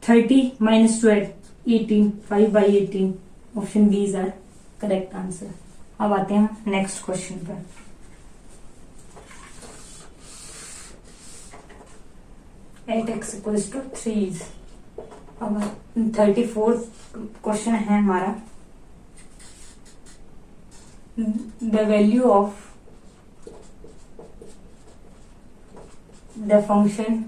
30 minus 12 18, 5/18। Option B is our correct answer. अब आते हैं नेक्स्ट क्वेश्चन पर। At x equals to 3। अब 34 क्वेश्चन है हमारा। The value of the function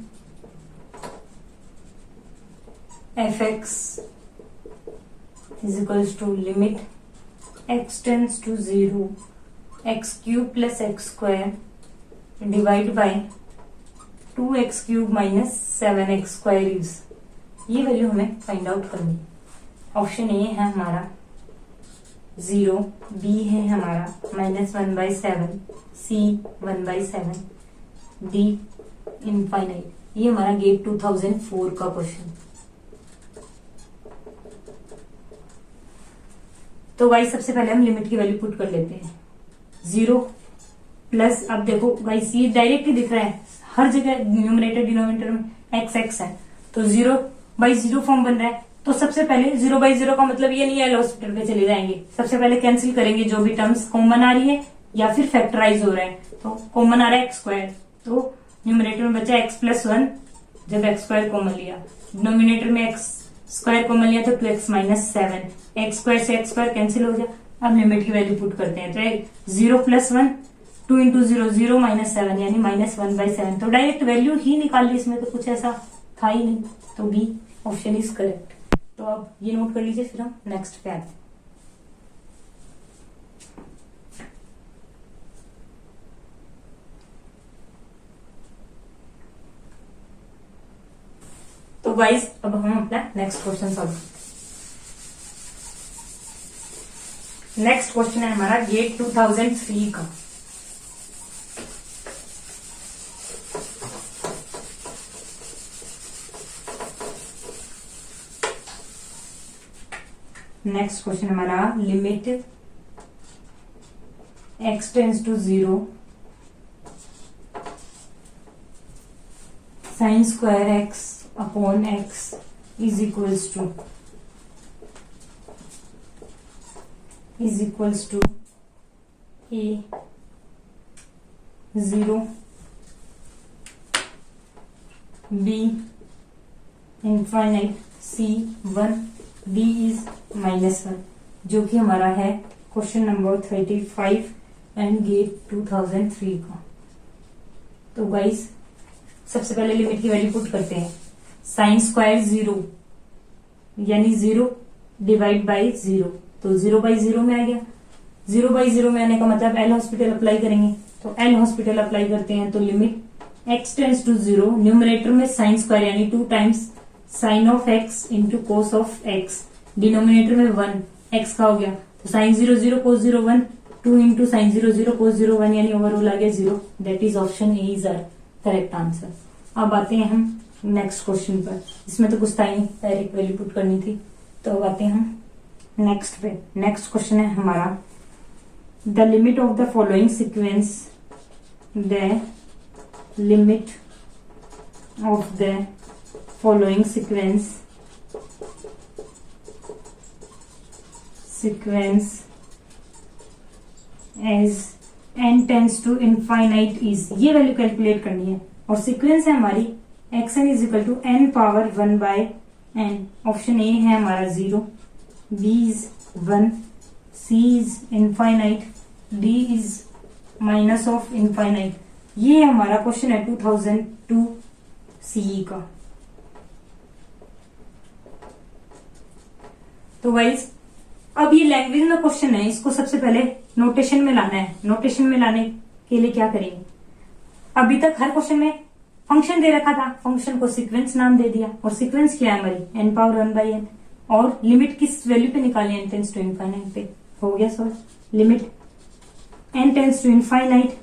f x is equals to limit x tends to 0 x cube plus x square divide by 2x cube minus 7x square is। ये value हमें find out करनी। Option ए है हमारा 0, B है हमारा -1/7, सी 1/7, D infinite. ये हमारा gate 2004 का क्वेश्चन। तो गाइस सबसे पहले हम लिमिट की वैल्यू पुट कर लेते हैं। 0 प्लस, अब देखो गाइस ये डायरेक्ट ही दिख रहा है हर जगह, न्यूमरेटर डिनोमिनेटर में x x है तो 0/0 फॉर्म बन रहा है। तो सबसे पहले 0/0 का मतलब ये नहीं है एल हॉस्पिटल पे चले जाएंगे, सबसे पहले कैंसिल करेंगे जो भी टर्म्स कॉमन आ रही है या फिर फैक्टराइज हो रहा है। तो कॉमन आ रहा है x स्क्वायर, तो न्यूमरेटर में बचा x प्लस 1 जब x स्क्वायर कॉमन लिया, डिनोमिनेटर में x स्क्वायर कॉमन लिया तो 2x माइनस 7, x स्क्वायर से x स्क्वायर कैंसिल हो गया। अब लिमिट की वैल्यू पुट करते हैं तो 0 प्लस 1, 2 इंटू 0 0 माइनस 7 यानी -1/7। तो डायरेक्ट वैल्यू ही निकाल ली, इसमें तो कुछ ऐसा था ही नहीं। तो बी ऑप्शन इज करेक्ट। तो अब ये नोट कर लीजिए, फिर हम नेक्स्ट पे आते हैं। तो गाइस अब हम अपना next question solve. Next question है हमारा गेट 2003 का। नेक्स्ट क्वेश्चन हमारा limit x tends to 0 sine square x upon x is equals to a 0 b infinite c 1 d is -1, जो कि हमारा है क्वेश्चन नंबर 35 एंड गेट 2003 का। तो गाइस सबसे पहले लिमिट की वैल्यू पुट करते हैं। साइन स्क्वायर 0 यानी 0 डिवाइड बाई 0, तो 0/0 में आ गया। 0/0 में आने का मतलब एल हॉस्पिटल अप्लाई करेंगे, तो एल हॉस्पिटल अप्लाई करते हैं। तो limit x tends to 0, numerator में साइन स्क्वायर यानी 2 times sine of x into cos of x, denominator में 1 x का हो गया तो sine 0 0 cos 0 1, 2 into sine 0 0 cos 0 1 यानी ओवरऑल आ गया 0। That is option A is our correct answer. अब आते हैं हम नेक्स्ट क्वेश्चन पर। इसमें तो कुछ था ही नहीं, डायरेक्ट वैल्यू पुट करनी थी। तो अब आते हैं हम नेक्स्ट पे। नेक्स्ट क्वेश्चन है हमारा the limit of the following sequence, the limit of the following sequence as n tends to infinite is, ये वैल्यू कैलकुलेट करनी है। और सीक्वेंस है हमारी xn is equal to n power 1/n। Option ए है हमारा 0, b is 1, c is infinite, d is minus of infinite. ये हमारा क्वेश्चन है 2002 सीई का। तो गाइस अब ये लैंग्वेज में क्वेश्चन है, इसको सबसे पहले नोटेशन में लाना है। नोटेशन में लाने के लिए क्या करेंगे, अभी तक हर क्वेश्चन में फंक्शन दे रखा था, फंक्शन को सीक्वेंस नाम दे दिया। और सीक्वेंस क्या है हमारी n पावर 1/n, और लिमिट किस वैल्यू पे निकालनी है, n टेंस टू इनफाइनाइट पे। हो गया solve. Limit n tends to infinite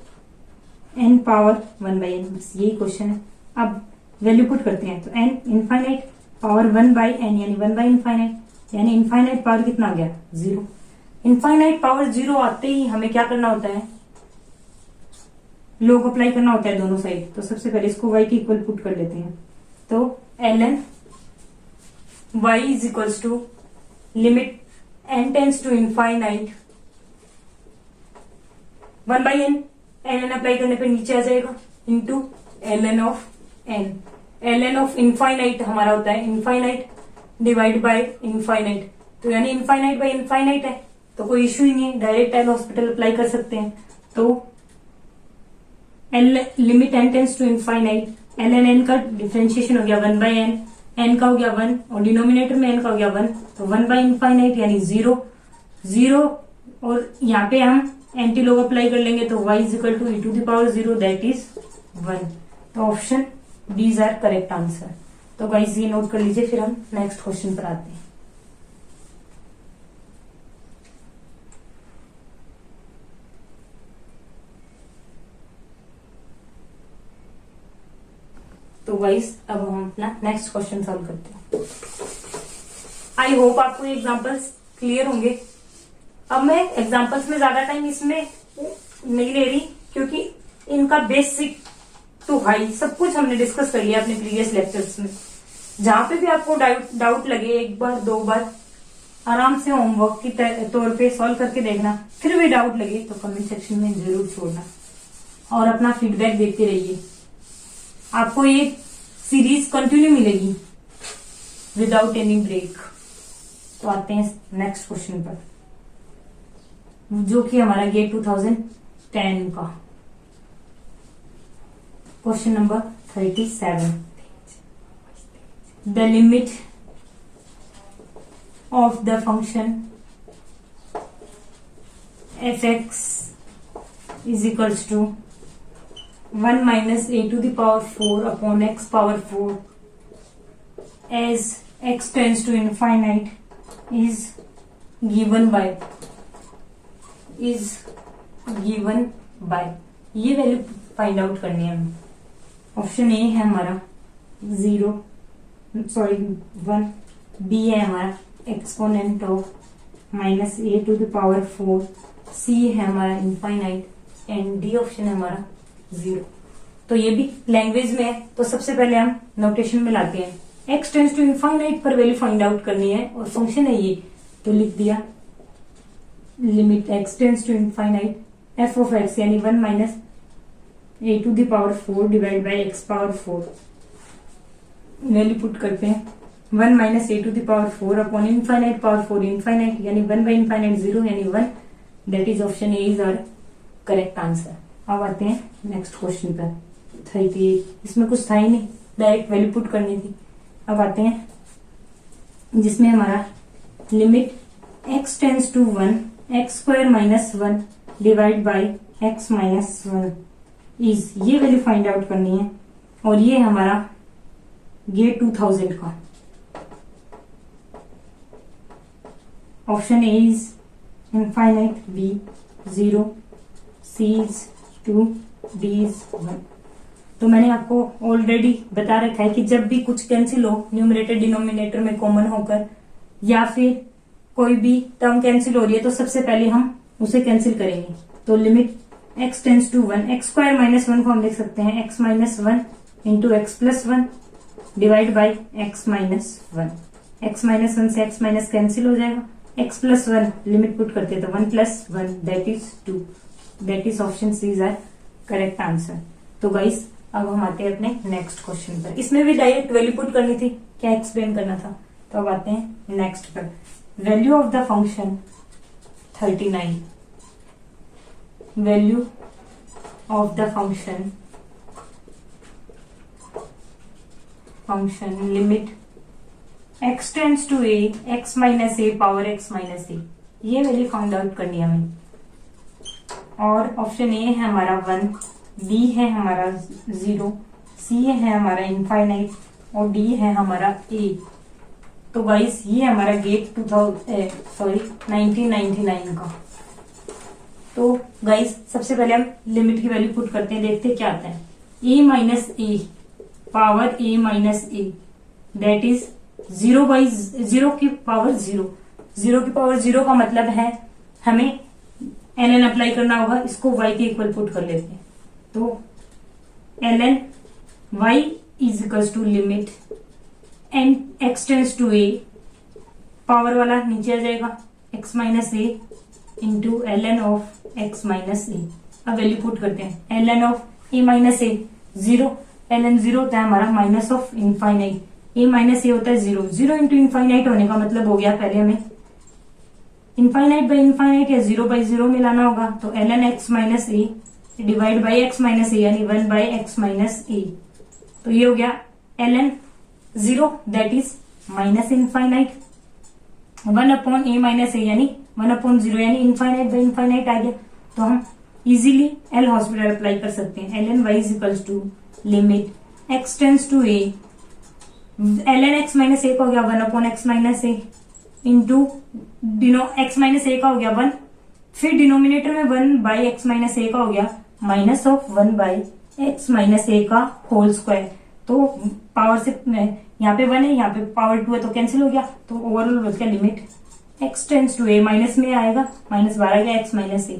n power 1/n, बस यही क्वेश्चन है। अब वैल्यू पुट करते हैं, तो n इनफाइनाइट पावर 1/n यानी 1/इनफाइनाइट, यानी इनफाइनाइट पावर कितना आ गया 0। इनफाइनाइट पावर 0 आते ही हमें क्या करना होता है, लॉग अप्लाई करना होता है दोनों साइड। तो सबसे पहले इसको y के इक्वल पुट कर लेते हैं। तो ln y is equals to limit n tends to infinite 1/n, ln apply करने पे नीचे आ जाएगा, into ln of n। ln of infinite हमारा होता है इनफाइनाइट डिवाइड बाय इनफाइनाइट। तो यानी इनफाइनाइट बाय इनफाइनाइट है, तो कोई इश्यू ही नहीं है, डायरेक्ट एल हॉस्पिटल अप्लाई कर सकते हैं। तो L limit n tends to infinite, ln n का डिफरेंशिएशन हो गया 1/n, n का हो गया 1 और डिनोमिनेटर में n का हो गया 1, तो 1/इनफाइनाइट यानी 0 0। और यहाँ पे हम एंटी लॉग अप्लाई कर लेंगे, तो y is equal to e⁻0 that is 1। तो option D is our correct answer. तो गाइस ये नोट कर लीजिए, फिर हम नेक्स्ट क्वेश्चन पर आते हैं। तो गाइस अब हम अपना नेक्स्ट क्वेश्चन सॉल्व करते हैं। आई होप आपको ये एग्जांपल्स क्लियर होंगे। अब मैं एग्जांपल्स में ज्यादा टाइम इसमें नहीं ले रही, क्योंकि इनका बेसिक टू हाई सब कुछ हमने डिस्कस कर लिया अपने प्रीवियस लेक्चर्स में। जहां पे भी आपको डाउट लगे, एक बार दो बार आराम से होमवर्क की तौर पे सॉल्व करके देखना। फिर भी डाउट लगे तो कमेंट सेक्शन में जरूर छोड़ना और अपना फीडबैक देते रहिए। आपको ये सीरीज कंटिन्यू मिलेगी विदाउट एनी ब्रेक। तो आते हैं नेक्स्ट क्वेश्चन पर, जो कि हमारा गेट 2010 का question number 37। The limit of the function f(x) is equals to 1 minus a to the power 4 upon x power 4 as x tends to infinite is given by ये value find out करनी है हमें। Option A है हमारा 1, B है हमारा exponent of minus a to the power 4, C है हमारा इनफाइनाइट एंड डी ऑप्शन है हमारा 0। तो ये भी लैंग्वेज में है, तो सबसे पहले हम नोटेशन में लाते हैं। एक्स टेंस टू इनफाइनाइट पर वैल्यू फाइंड आउट करनी है और फंक्शन है ये, तो लिख दिया limit x tends to infinite f of x यानी 1 minus a to the power 4 divide by x power 4। Value put करते हैं 1 minus a to the power 4 upon infinite power 4 infinite यानी 1/इनफाइनाइट 0 यानी 1। That is option A is our correct answer. अब आते हैं next question पर 38। इसमें कुछ था ही नहीं, डायरेक्ट वैल्यू पुट करनी थी। अब आते हैं जिसमें हमारा limit x tends to 1 x square minus 1 divide by x minus 1 is, ये वैल्यू फाइंड आउट करनी है। और ये हमारा गेट 2000 का option A is infinite, B 0, C is 2, D is 1। तो मैंने आपको ऑलरेडी बता रखा है कि जब भी कुछ कैंसिल हो न्यूमरेटर डिनोमिनेटर में कॉमन होकर, या फिर कोई भी टर्म कैंसिल हो रही है, तो सबसे पहले हम उसे कैंसिल करेंगे। तो limit x tends to 1 x square minus 1 को हम लिख सकते हैं x minus 1 into x plus 1 divide by x minus 1। X minus 1 से एक्स माइनस कैंसिल हो जाएगा, एक्स प्लस 1 लिमिट पुट करते हैं तो 1 plus 1 that is 2। That is option C is our correct answer. तो गाइस अब हम आते हैं अपने नेक्स्ट क्वेश्चन पर। इसमें भी डायरेक्ट वैल्यू पुट करनी थी, क्या एक्सप्लेन करना था। तो अब आते हैं नेक्स्ट पर। Value of the function 39, value of the function limit x tends to a x minus a power x minus a, ये वैल्यू फाइंड आउट करनी है हमें। और ऑप्शन ए है हमारा 1, बी है हमारा 0, सी है हमारा इनफाइनाइट और डी है हमारा ए। तो गाइस ये हमारा गेट 1999 का। तो गाइस सबसे पहले हम लिमिट की वैल्यू पुट करते हैं, देखते हैं क्या आता है। a minus a power a minus A that is 0 की पावर 0। 0 की पावर 0 का मतलब है हमें ln अप्लाई करना होगा, इसको y के इक्वल पुट कर लेते हैं। तो ln y is equal to limit n x tends to a, पावर वाला नीचे आ जाएगा x minus a into ln of x minus a. अब वैल्यू पुट करते हैं। ln of a minus a 0, ln 0 होता है हमारा minus of infinite, a minus a होता है 0। 0 इंटू इनफाइनाइट होने का मतलब हो गया पहले हमें इनफाइनाइट बाई इनफाइनाइट या 0 बाई 0 मिलाना होगा। तो ln x minus a divide by x minus a यानी 1 बाई x माइनस ए। तो ये हो गया ln 0 that is minus infinite 1 upon a minus a यानी 1 अपॉन 0 यानी इनफाइनाइट बाई इनफाइनाइट आ गया। तो हम इजीली एल हॉस्पिटल अप्लाई कर सकते हैं। ln y is equal to limit x tends to a, ln x minus a का हो गया 1 upon x minus a into x minus a का हो गया 1, फिर डिनोमिनेटर में 1 बाई एक्स माइनस ए का हो गया minus of 1 by x minus a का होल स्क्वायर। तो पावर से यहाँ पे 1 है, यहाँ पे पावर 2 है तो कैंसिल हो गया। तो ओवरऑल बच गया limit x tends to a, minus में आएगा माइनस 12 गया x minus a,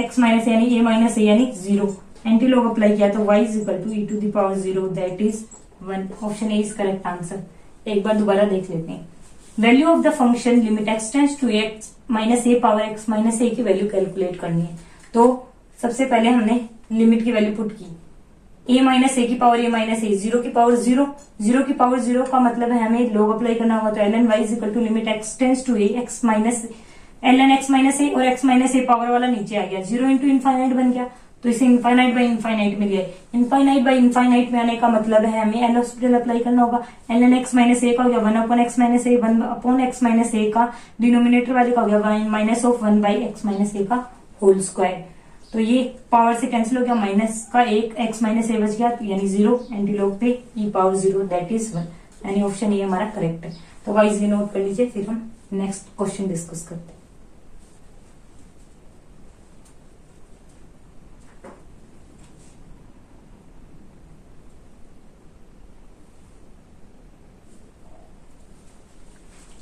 x minus यानी a माइनस ए यानी 0। एंटी लॉग अप्लाई किया तो y is equal to e to the power 0 that is 1। Option A is correct answer. एक बार दोबारा देख लेते हैं। Value of the function limit x tends to x minus a power x minus a की value calculate करनी है। तो सबसे पहले हमने लिमिट की वैल्यू पुट की a माइनस ए की पावर a माइनस ए, 0 की पावर 0, 0 की पावर 0 का मतलब है हमें लॉग अप्लाई करना होगा। तो ln y is equal to limit x tends to a x minus ln x minus a और x माइनस ए पावर वाला नीचे आ गया, 0 इंटू इनफाइनाइट बन गया। तो इसे इनफाइनाइट बाई इनफाइनाइट में गए। इनफाइनाइट बाई इनफाइनाइट में आने का मतलब है हमें एल हॉस्पिटल अप्लाई करना होगा। ln x माइनस ए का हो गया 1 upon x minus a, 1 upon x minus a का डिनोमिनेटर वाले का हो गया minus of 1 by x minus a का होल स्क्वायर। तो ये पावर से कैंसिल हो गया, माइनस का एक x माइनस ए बच गया यानी 0, एंटी लॉग पे e पावर 0 दैट इज 1, यानी ऑप्शन ये हमारा करेक्ट है। तो गाइस ये नोट कर लीजिए, फिर हम नेक्स्ट क्वेश्चन डिस्कस करते हैं।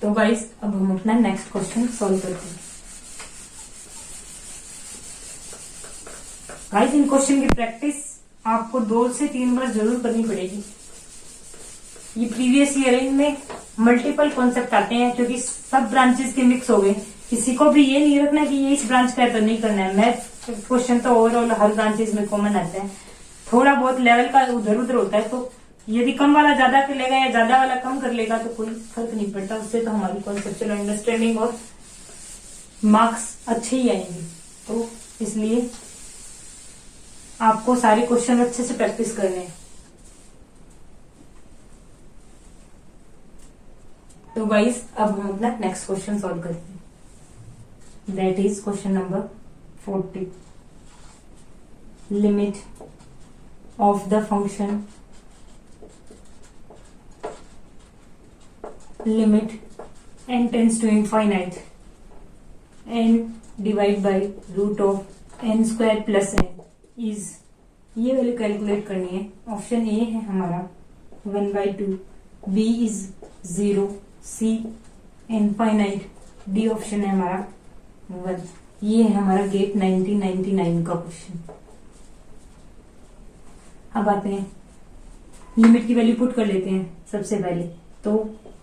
तो गाइस अब हम अपना नेक्स्ट क्वेश्चन सॉल्व करते हैं। गाइस इन क्वेश्चन की प्रैक्टिस आपको 2 से 3 बार जरूर करनी पड़ेगी। ये प्रीवियस ईयर इनमें मल्टीपल कॉन्सेप्ट आते हैं क्योंकि सब ब्रांचेस के मिक्स हो गए। किसी को भी ये नहीं रखना कि ये इस ब्रांच का है तो नहीं करना है। मैथ क्वेश्चन तो ओवरऑल हर ब्रांचेस में कॉमन आता है, थोड़ा बहुत लेवल का उधर उधर होता है। तो यदि कम वाला ज्यादा कर लेगा या ज्यादा वाला कम कर लेगा तो कोई फर्क नहीं पड़ता, उससे तो हमारी कॉन्सेप्चुअल अंडरस्टैंडिंग और मार्क्स अच्छे ही आएंगे। तो इसलिए आपको सारे क्वेश्चन अच्छे से प्रैक्टिस करने हैं। तो गाइस अब हम अपना नेक्स्ट क्वेश्चन सॉल्व करते हैं। That is question number 40। Limit of the function limit n tends to infinite n divide by root of n square plus n is, ये वैल्यू कैलकुलेट करनी है। ऑप्शन ए है हमारा 1/2, B is 0, C infinite, D option है हमारा 1। ये है हमारा गेट 1999 का क्वेश्चन। अब आते हैं लिमिट की वैल्यू पुट कर लेते हैं सबसे पहले। तो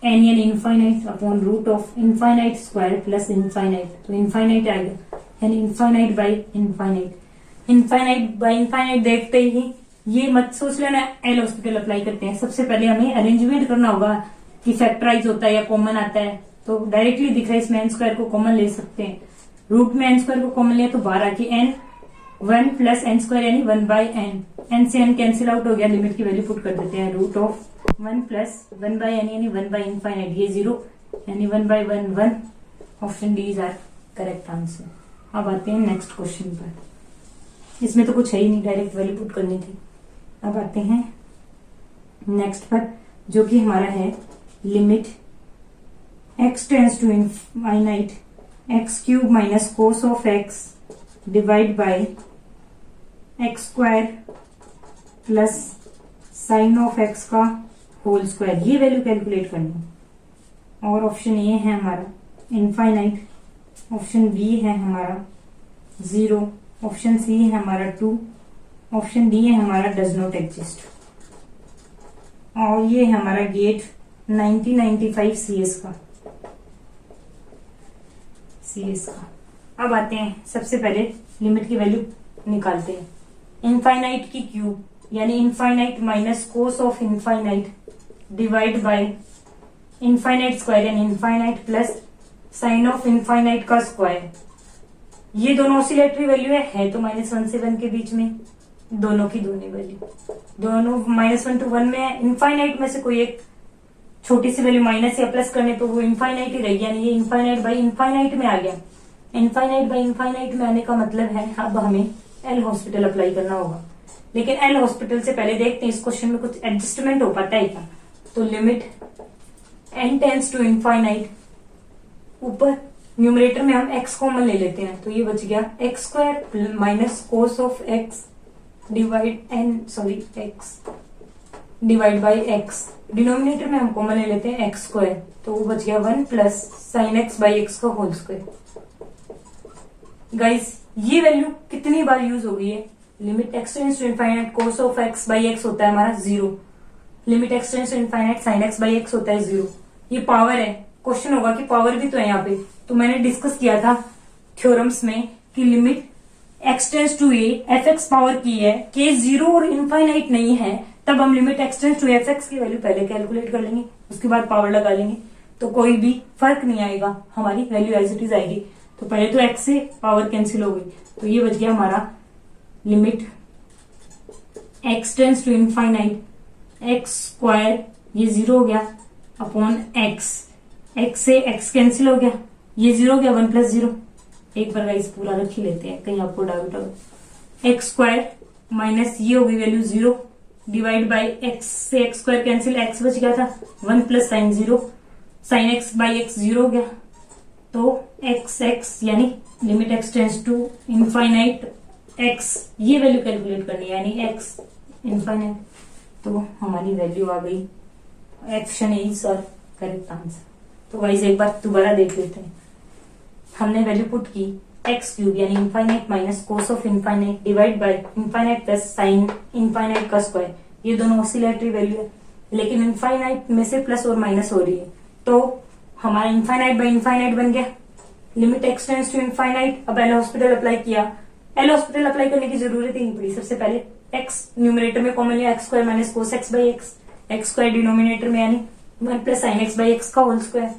n यानी infinite upon root of infinite square plus infinite, तो इनफाइनाइट आएगा यानी infinite by infinite. Infinite by infinite देखते ही ये मत सोच लेना एल हॉस्पिटल अप्लाई करते हैं। सबसे पहले हमें अरेंजमेंट करना होगा कि फैक्टराइज होता है या कॉमन आता है। तो डायरेक्टली दिख रहा है, इसमें एन स्क्वायर को कॉमन ले सकते हैं। रूट में एन स्क्वायर को कॉमन लिया तो 12 की एन 1 प्लस एन स्क्वायर यानी 1/n। एन से एन कैंसिल आउट हो गया, लिमिट की वैल्यू पुट कर देते हैं। रूट ऑफ 1 प्लस 1/n यानी 1/∞, ये 0 यानी 1/1 1। Option D is our correct answer. अब आते हैं नेक्स्ट क्वेश्चन पर। इसमें तो कुछ है ही नहीं, डायरेक्ट वैल्यू पुट करनी थी। अब आते हैं नेक्स्ट पर, जो कि हमारा है limit x tends to infinite x cube minus cos of x divide by x square plus sine of x का होल स्क्वायर। ये वैल्यू कैलकुलेट करनी है। और ऑप्शन ए है हमारा इनफाइनाइट, ऑप्शन बी है हमारा 0, ऑप्शन सी है हमारा 2, ऑप्शन डी है हमारा डज नॉट एग्जिस्ट। और ये है हमारा गेट 1995 सीएस का। अब आते हैं, सबसे पहले लिमिट की वैल्यू निकालते हैं। इनफाइनाइट की क्यूब यानी infinite minus cos of infinite divide by infinite square यानी infinite plus sine of infinite का स्क्वायर। ये दोनों ऑसिलेटरी वैल्यू है तो -1 से 1 के बीच में दोनों की दोनों वैल्यू, दोनों -1 to 1 में है। इनफाइनाइट में से कोई एक छोटी सी वैल्यू माइनस या प्लस करने तो वो इनफाइनाइट ही रहेगी, यानी ये इनफाइनाइट बाई इनफाइनाइट में आ गया। इनफाइनाइट बाई इनफाइनाइट में आने का मतलब है अब हमें एल हॉस्पिटल अप्लाई करना होगा। लेकिन एल हॉस्पिटल से पहले देखते हैं इस क्वेश्चन में कुछ एडजस्टमेंट हो पाता है क्या। तो limit n tends to infinite, ऊपर न्यूमरेटर में हम x कॉमन ले लेते हैं तो ये बच गया x square minus cos of x divide by x। Denominator में हम कॉमन ले लेते हैं एक्स स्क्वायर तो वो बच गया 1 plus sine x by x का होल स्क्वायर। गाइस ये वैल्यू कितनी बार यूज हो गई है। Limit x tends to infinite cos of x by x होता है हमारा 0, limit x tends to infinite sine x by x होता है 0। ये पावर है, क्वेश्चन होगा कि पावर भी तो है यहाँ पे। तो मैंने डिस्कस किया था थ्योरम्स में कि limit x tends to a f x power की है, के 0 और इनफाइनाइट नहीं है, तब हम limit x tends to f x की वैल्यू पहले कैलकुलेट कर लेंगे, उसके बाद पावर लगा लेंगे तो कोई भी फर्क नहीं आएगा, हमारी वैल्यू एज इट इज आएगी। तो पहले तो एक्स से पावर कैंसिल हो गई तो ये बच गया हमारा limit x tends to infinite x square, ये 0 हो गया अपॉन एक्स, एक्स से एक्स कैंसिल हो गया, ये 0 हो गया 1 प्लस 0। एक बार गाइस पूरा रख ही लेते हैं कहीं आपको डाउट हो। एक्स स्क्वायर माइनस ये हो गई वैल्यू 0 डिवाइड बाई एक्स से एक्स स्क्वायर कैंसिल, एक्स बच गया था 1 plus sine 0, sine x by x 0 हो गया तो एक्स एक्स यानी limit x tends to infinite x, ये वैल्यू कैलकुलेट करनी है यानी एक्स इनफाइनाइट। तो हमारी वैल्यू आ गई, option A is correct answer. तो गाइस एक बार दोबारा देख लेते हैं। हमने वैल्यू पुट की एक्स क्यूब यानी infinite minus cos of infinite divide by infinite plus sign infinite का स्क्वायर। ये दोनों ऑसिलेटरी वैल्यू है, लेकिन इनफाइनाइट में से प्लस और माइनस हो रही है तो हमारा इनफाइनाइट बाय इनफाइनाइट बन गया। Limit x tends to infinite. अब एल हॉस्पिटल अप्लाई किया, एल हॉस्पिटल अप्लाई करने की जरूरत ही नहीं पड़ी। सबसे पहले एक्स न्यूमरेटर में कॉमन लिया, x square minus cos x by x, x square denominator में यानी 1 plus sine x by x का होल स्क्वायर।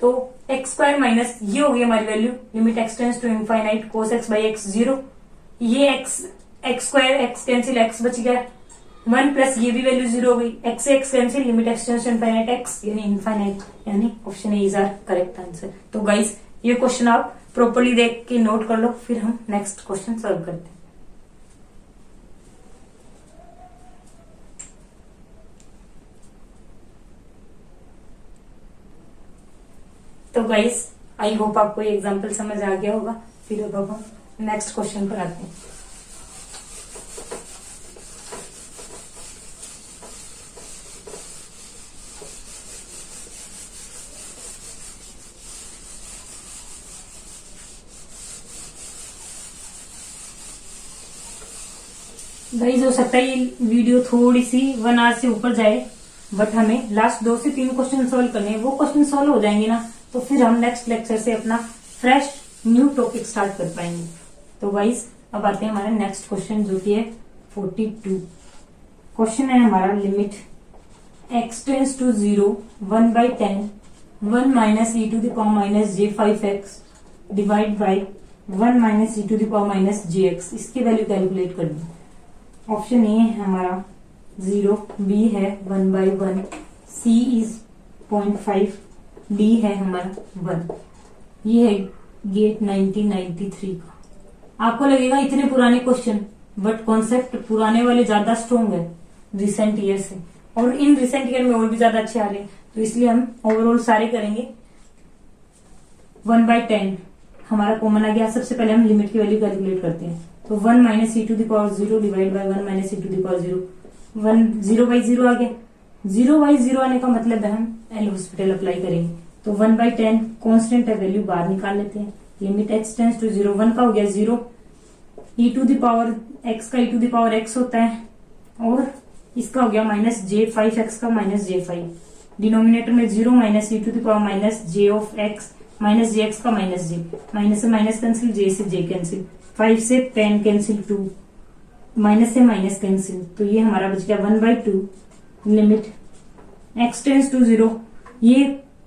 तो एक्स स्क्वायर माइनस ये हो गई हमारी value limit x tends to infinite cos x by x 0, ये x square x cancel x बच गया 1 प्लस ये भी वैल्यू 0 हो गई, एक्स से x cancel limit x tends to infinite x यानी इनफाइनाइट, यानी option A is our correct answer. तो गाइस ये क्वेश्चन आप प्रॉपर्ली देख के नोट कर लो, फिर हम नेक्स्ट क्वेश्चन सॉल्व करते हैं। तो गाइस आई होप आपको ये एग्जाम्पल समझ आ गया होगा। फिर अब हम नेक्स्ट क्वेश्चन पर आते हैं। गाइस हो सकता है ये वीडियो थोड़ी सी 1 आवर से ऊपर जाए, बट हमें लास्ट 2 से 3 क्वेश्चन सॉल्व करने हैं। वो क्वेश्चन सॉल्व हो जाएंगे ना तो फिर हम नेक्स्ट लेक्चर से अपना फ्रेश न्यू टॉपिक स्टार्ट कर पाएंगे। तो गाइस अब आते हैं हमारा नेक्स्ट क्वेश्चन जो कि है 42। क्वेश्चन है हमारा limit x tends to 0 1/10 1 minus e to the power minus j5x divide by 1 minus e to the power minus jx। इसकी वैल्यू कैलकुलेट करनी। ऑप्शन ए है हमारा 0, बी है 1/1, सी इज 0.5, डी है हमारा 1। ये है गेट 1993 का। आपको लगेगा इतने पुराने क्वेश्चन, बट कॉन्सेप्ट पुराने वाले ज्यादा स्ट्रॉन्ग है रिसेंट ईयर से, और इन रिसेंट ईयर में और भी ज्यादा अच्छे आ रहे हैं, तो इसलिए हम ओवरऑल सारे करेंगे। 1/10 हमारा कॉमन आ गया। सबसे पहले हम लिमिट की वैल्यू कैलकुलेट करते हैं। तो 1 minus e to the power 0 divide by 1 minus e to the power 0, 0/0 आ गया। 0/0 आने का मतलब है हम एल हॉस्पिटल अप्लाई करेंगे। तो 1/10 कॉन्स्टेंट है, वैल्यू बाहर निकाल लेते हैं। लिमिट x टेंस टू 0, 1 का हो गया 0, e to the power x का e to the power x होता है, और इसका हो गया माइनस j5x का माइनस j5। डिनोमिनेटर में 0 minus e to the power minus j of x minus jx का माइनस j, माइनस से माइनस कैंसिल, j से j कैंसिल, 5 से 10 कैंसिल, 2 माइनस से माइनस कैंसिल, तो ये हमारा बच गया 1/2। लिमिट x टेंस टू 0, ये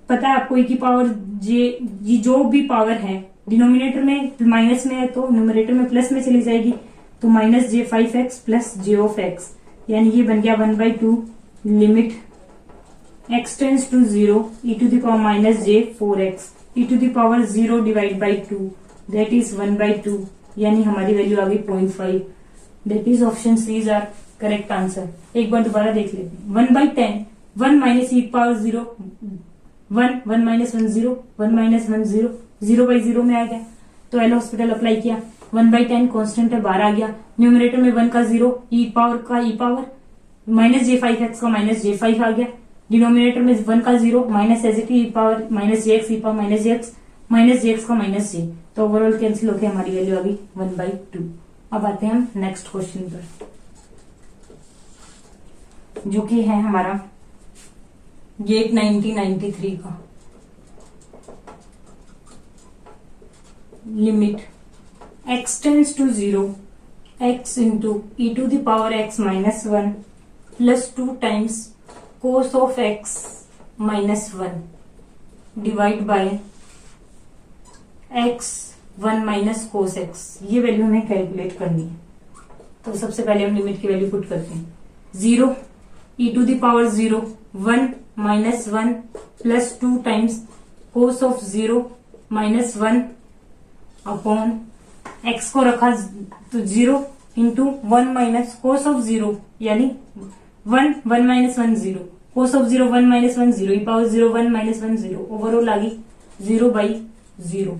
पता है आपको e की पावर j, जो भी पावर है डिनोमिनेटर में माइनस में है तो न्यूमरेटर में प्लस में चली जाएगी, तो minus j5x plus j of x, यानी ये बन गया 1/2। Limit x tends to 0 e to the power minus j4x e to the power 0 divide by 2, that is 1/2, यानी हमारी वैल्यू आ गई 0.5। That is option C is our correct answer. एक बार दोबारा देख लेते हैं। 1/10 1 minus e power 0 1 1 minus 1 0 1 minus 1 0, 0/0 में आ गया, तो एल हॉस्पिटल अप्लाई किया। 1/10 कांस्टेंट है, बाहर आ गया। न्यूमरेटर में 1 का 0, e पावर का e पावर माइनस j5x का माइनस j5 आ गया। डिनोमिनेटर में 1 का 0 minus as it e power minus jx e power minus jx का माइनस j, तो ओवरऑल कैंसिल होकर हमारी वैल्यू आ गई 1/2। अब आते हैं हम नेक्स्ट क्वेश्चन पर, जो कि है हमारा गेट 1993 का। Limit x tends to 0 x into e to the power x minus 1 plus 2 times cos of x minus 1 divide by x 1 minus cos x। ये वैल्यू हमें कैलकुलेट करनी है। तो सबसे पहले हम लिमिट की वैल्यू पुट करते हैं। 0 e to the power 0 1 minus 1 plus 2 times cos of 0 minus 1 upon x को रखा तो 0 इंटू 1 माइनस कोस ऑफ 0, यानी 1 1 minus 1 0, cos of 0 1 minus 1 0, e power 0 1 minus 1 0, overall आ गई 0/0।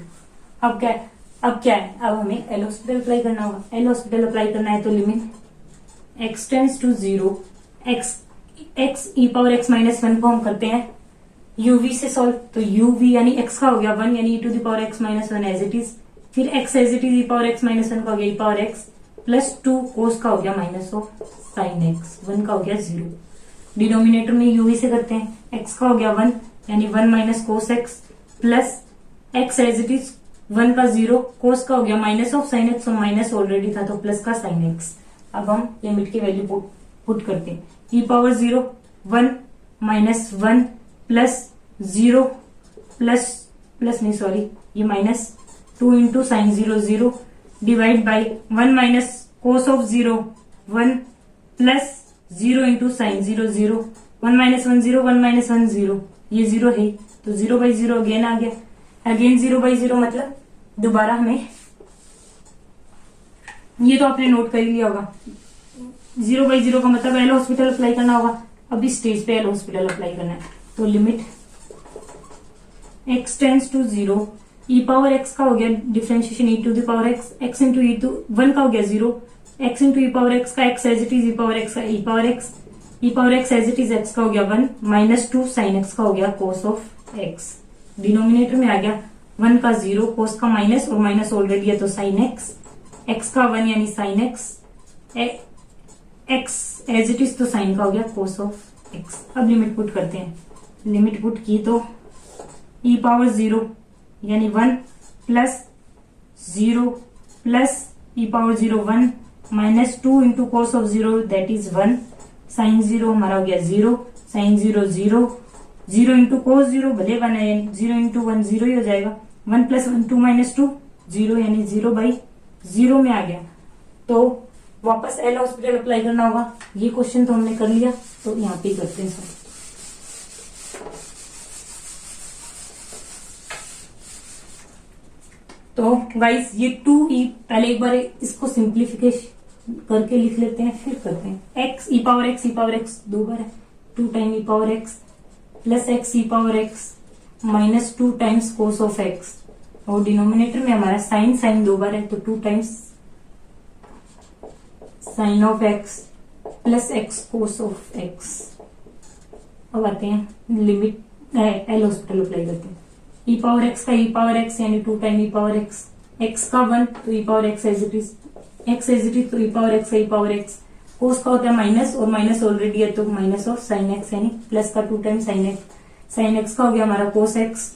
अब क्या है, अब हमें एल हॉस्पिटल अप्लाई करना होगा। एल हॉस्पिटल अप्लाई करना है तो limit x tends to 0 x e power x minus 1 को हम करते हैं uv से सॉल्व, तो uv यानी x का हो गया 1, यानी e to the power x minus 1 as it is, फिर x as it is e power x minus 1 का हो गया e power x plus 2 cos का हो गया माइनस ऑफ साइन x, 1 का हो गया 0। डिनोमिनेटर में uv से करते हैं, x का हो गया 1, यानी 1 minus cos x plus x as it is 1 का 0, कोस का हो गया माइनस ऑफ साइन x, और माइनस ऑलरेडी था तो प्लस का साइन x। अब हम लिमिट की वैल्यू पुट करते हैं। e power 0 1 minus 1 plus 0 plus नहीं सॉरी ये minus 2 into sine 0 0 divide by 1 minus cos of 0 1 plus 0 into sine 0 0, 1 minus 1 0 1 minus 1 0, ये 0 है तो 0/0 अगेन आ गया। अगेन 0/0 मतलब दोबारा हमें, ये तो आपने नोट कर ही लिया होगा, 0/0 का मतलब एल हॉस्पिटल अप्लाई करना होगा। अब इस स्टेज पे एल हॉस्पिटल अप्लाई करना है, तो limit x tends to 0 e power x का हो गया differentiation e to the power x into e to 1 का हो गया 0, x into e power x का x as it is e power x का e power x as it is x का हो गया 1 माइनस 2 साइन x का हो गया कोस ऑफ x। डिनोमिनेटर में आ गया 1 का 0, कोस का माइनस, और माइनस ऑलरेडी है तो साइन x का 1 यानी sine x as it is तो साइन का हो गया कोस ऑफ x। अब लिमिट पुट करते हैं। लिमिट पुट की तो e पावर 0 यानी 1 plus 0 plus e power 0 1 minus 2 into cos of 0 that is 1, sine 0 हमारा हो गया 0, साइन 0 0, 0 इंटू कोस 0 भले 1 है, 0 इंटू 1 0 ही हो जाएगा, 1 प्लस 1 2 माइनस 2 0, यानी 0 बाई 0 में आ गया। तो वापस एल हॉस्पिटल अप्लाई करना होगा। ये क्वेश्चन तो हमने कर लिया, तो यहाँ पे ही करते हैं सब। तो गाइस ये 2e, पहले एक बार इसको सिंप्लीफिकेशन करके लिख लेते हैं, फिर करते हैं। x ई पावर x दो बार है, 2 time e power x plus x E power x minus 2 times cos of x, और डिनोमिनेटर में हमारा साइन दो बार है, तो 2 times sine of x plus x cos of x। अब आते हैं लिमिट एल हॉस्पिटल अप्लाई करते हैं। ई पावर एक्स का ई पावर एक्स यानी 2 time e power x, x का 1 तो e power x as it is, x as it is तो ई पावर एक्स का ई पावर एक्स, कोस का होता है माइनस, और माइनस ऑलरेडी है तो माइनस ऑफ साइन एक्स, यानी प्लस का 2 time sine x, sine x का हो गया हमारा कोस एक्स,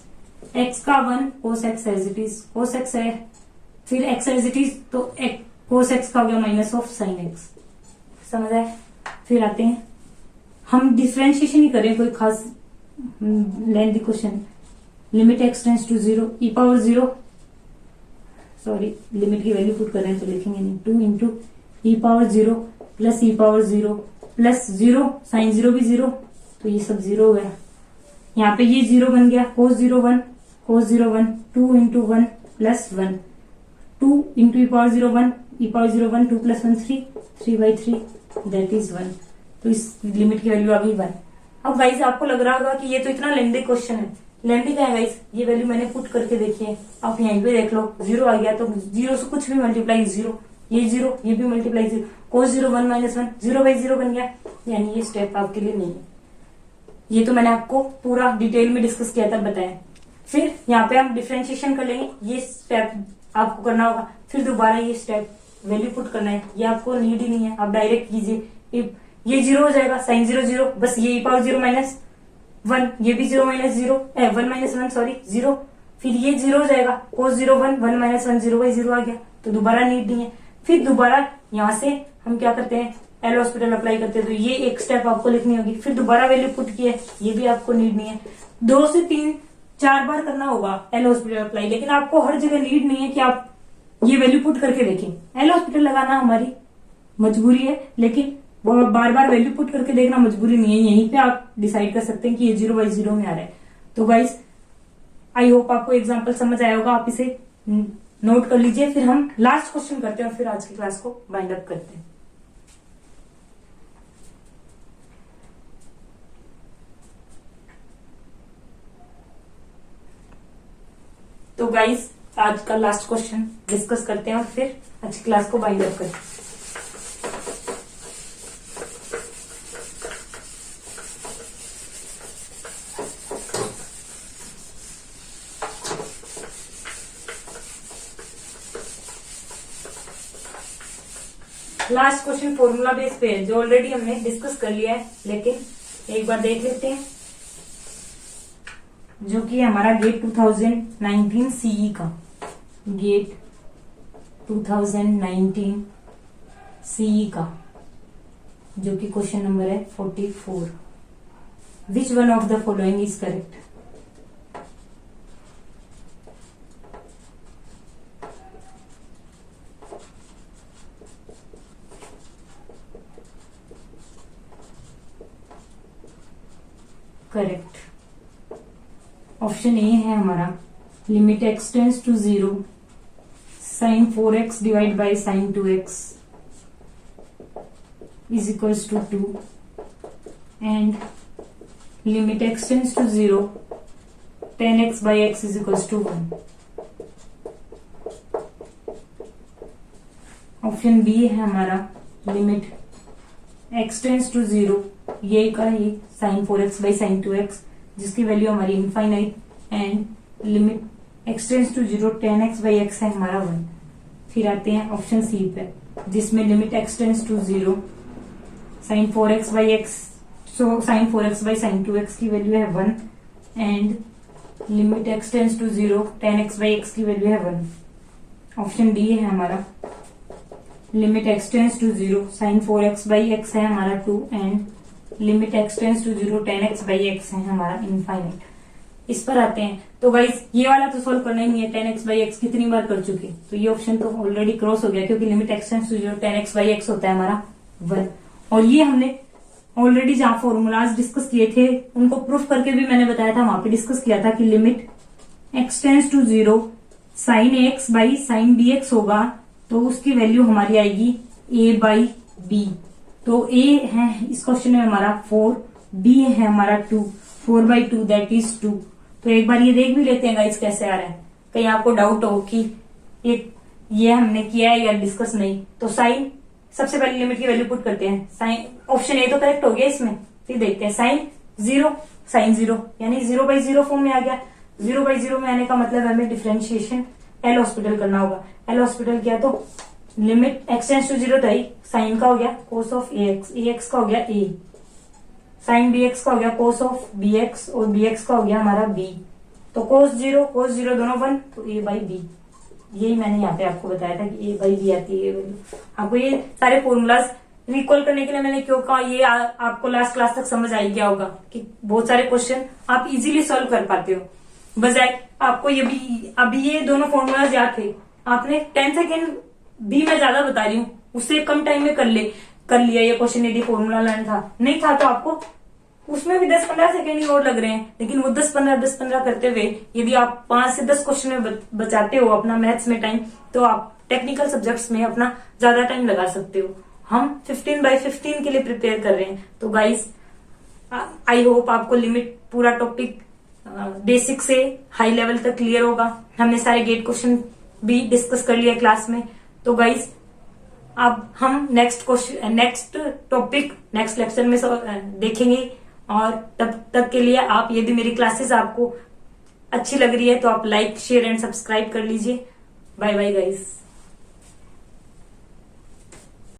एक्स का 1 cos x as it is, cos x है फिर एक्स एज इट इज तो कोस एक्स का हो गया माइनस ऑफ साइन एक्स। समझ आए? फिर आते हैं, हम डिफ्रेंशिएशन ही करें, कोई खास lengthy question. Limit x tends to 0 e power 0, sorry limit की वैल्यू पुट कर रहे हैं तो लिखेंगे नहीं, 2 into e power 0 plus e power 0 plus 0, sine 0 भी 0, तो ये सब 0 हो गया। यहाँ पे ये 0 बन गया, कोस 0 1, कोस 0 1, 2 into 1 plus 1, 2 into e power 0 1, E power 0 1, 2 plus 1 3, 3/3 that is 1। तो इस लिमिट की वैल्यू आ गई 1। अब गाइस आपको लग रहा होगा कि ये तो इतना लेंथी क्वेश्चन है, लेंथी क्या है गाइस, ये वैल्यू मैंने पुट करके देखी है, आप यहीं पे देख लो, 0 आ गया तो 0 से कुछ भी मल्टीप्लाई 0, ये 0 ये भी मल्टीप्लाई 0, कोस 0 1 माइनस 1 0/0 बन गया, यानी ये स्टेप आपके लिए नहीं है। ये तो मैंने आपको पूरा डिटेल में डिस्कस किया था, बताया। फिर यहाँ पे हम डिफ्रेंशिएशन कर लेंगे, ये स्टेप आपको करना होगा, फिर दोबारा ये स्टेप वैल्यू पुट करना है, ये आपको नीड ही नहीं है, आप डायरेक्ट कीजिए। ये 0 हो जाएगा, साइन 0 0, बस ये ई पावर 0 माइनस 1, ये भी 0 माइनस 0 1 माइनस 1 सॉरी 0, फिर ये 0 हो जाएगा, कोस 0 1 1 माइनस 1 0/0 आ गया, तो दोबारा नीड नहीं है। फिर दोबारा यहाँ से हम क्या करते हैं, एल हॉस्पिटल अप्लाई करते हैं, तो ये एक स्टेप आपको लिखनी होगी, फिर दोबारा वैल्यू पुट की है, ये भी आपको नीड नहीं है। 2 से 3 4 बार करना होगा एल हॉस्पिटल अप्लाई, लेकिन आपको हर जगह नीड नहीं है कि आप ये वैल्यू पुट करके देखें। एल हॉस्पिटल लगाना हमारी मजबूरी है, लेकिन बार बार वैल्यू पुट करके देखना मजबूरी नहीं है, यहीं पे आप डिसाइड कर सकते हैं कि ये 0/0 में आ रहा है। तो गाइस आई होप आपको एग्जांपल समझ आया होगा, आप इसे नोट कर लीजिए। फिर हम लास्ट क्वेश्चन करते हैं और फिर आज की क्लास को वाइंड अप करते हैं। तो गाइस आज का लास्ट क्वेश्चन डिस्कस करते हैं और फिर आज की क्लास को वाइंड अप करते हैं। लास्ट क्वेश्चन फॉर्मूला बेस पे है, जो ऑलरेडी हमने डिस्कस कर लिया है, लेकिन एक बार देख लेते हैं, जो कि हमारा गेट 2019 सीई का, गेट 2019 सीई का, जो कि क्वेश्चन नंबर है 44। Which one of the following is correct? Correct option ए है हमारा, limit x tends to 0 sine 4x divide by sine 2x is equals to 2 and limit x tends to 0 10x by x is equals to 1। Option B है हमारा, limit x tends to 0, ये का ही sign 4x by sine 2x, जिसकी value हमारी infinite, and limit x tends to 0 10x by x है हमारा 1। फिर आते हैं ऑप्शन सी पे, जिसमें limit x tends to 0 sine 4x by x, so sine 4x by sine 2x की वैल्यू है 1, and limit x tends to 0 10x by x की वैल्यू है 1। ऑप्शन डी है हमारा, limit x tends to 0 sine 4x by X है हमारा 2 and limit x tends to 0 tan x by X है हमारा इनफाइनाइट। इस पर आते हैं तो गाइस ये वाला तो सॉल्व करना ही नहीं है, tan x बाई एक्स कितनी बार कर चुके, तो ये ऑप्शन तो ऑलरेडी क्रॉस हो गया क्योंकि limit x tends to 0 tan x by x होता है हमारा 1। और ये हमने ऑलरेडी जहां फॉर्मूलाज डिस्कस किए थे उनको प्रूफ करके भी मैंने बताया था, वहां पे डिस्कस किया था कि limit x tends to 0 sine x by sine B X होगा तो उसकी वैल्यू हमारी आएगी a बाई बी। तो a है इस क्वेश्चन में हमारा 4, b है हमारा 2, 4 बाई 2 दैट इज 2। तो एक बार ये देख भी लेते हैं गाइस कैसे आ रहा है, कहीं आपको डाउट हो कि ये हमने किया है या डिस्कस नहीं। तो साइन सबसे पहले लिमिट की वैल्यू पुट करते हैं, साइन ऑप्शन ए तो करेक्ट हो गया इसमें, फिर देखते हैं साइन 0 यानी 0/0 फॉर्म में आ गया। 0/0 में आने का मतलब हमें डिफरेंशिएशन एल हॉस्पिटल करना होगा। एल हॉस्पिटल किया तो लिमिट एक्स टेंस टू 0 था, साइन का हो गया कोस ऑफ ए एक्स का हो गया ए, साइन बी एक्स का हो गया कोस ऑफ बी एक्स और बी एक्स का हो गया हमारा बी। तो कोस 0 दोनों 1 तो ए बाई बी। यही मैंने यहाँ पे आपको बताया था कि ए बाई बी आती है वैल्यू। आपको ये सारे फॉर्मूलाज रिकॉल करने के लिए मैंने क्यों कहा, ये आपको लास्ट क्लास तक समझ आई गया होगा कि बहुत सारे क्वेश्चन आप इजीली सॉल्व कर पाते हो, बजाय आपको ये भी अभी ये दोनों फॉर्मूलाज याद थे, आपने 10 सेकेंड भी मैं ज्यादा बता रही हूँ उससे कम टाइम में कर लिया ये क्वेश्चन। यदि फॉर्मूला लर्न था नहीं था तो आपको उसमें भी 10-15 सेकेंड ही और लग रहे हैं, लेकिन वो 10-15 करते हुए यदि आप 5 से 10 क्वेश्चन में बचाते हो अपना मैथ्स में टाइम, तो आप टेक्निकल सब्जेक्ट्स में अपना ज्यादा टाइम लगा सकते हो। हम 15/15 के लिए प्रिपेयर कर रहे हैं। तो गाइस आई होप आपको लिमिट पूरा टॉपिक बेसिक से हाई लेवल तक क्लियर होगा। हमने सारे गेट क्वेश्चन भी डिस्कस कर लिया क्लास में। तो गाइस अब हम नेक्स्ट टॉपिक नेक्स्ट लेक्चर में देखेंगे, और तब तक के लिए आप यदि मेरी क्लासेस आपको अच्छी लग रही है तो आप लाइक शेयर एंड सब्सक्राइब कर लीजिए। Bye bye guys.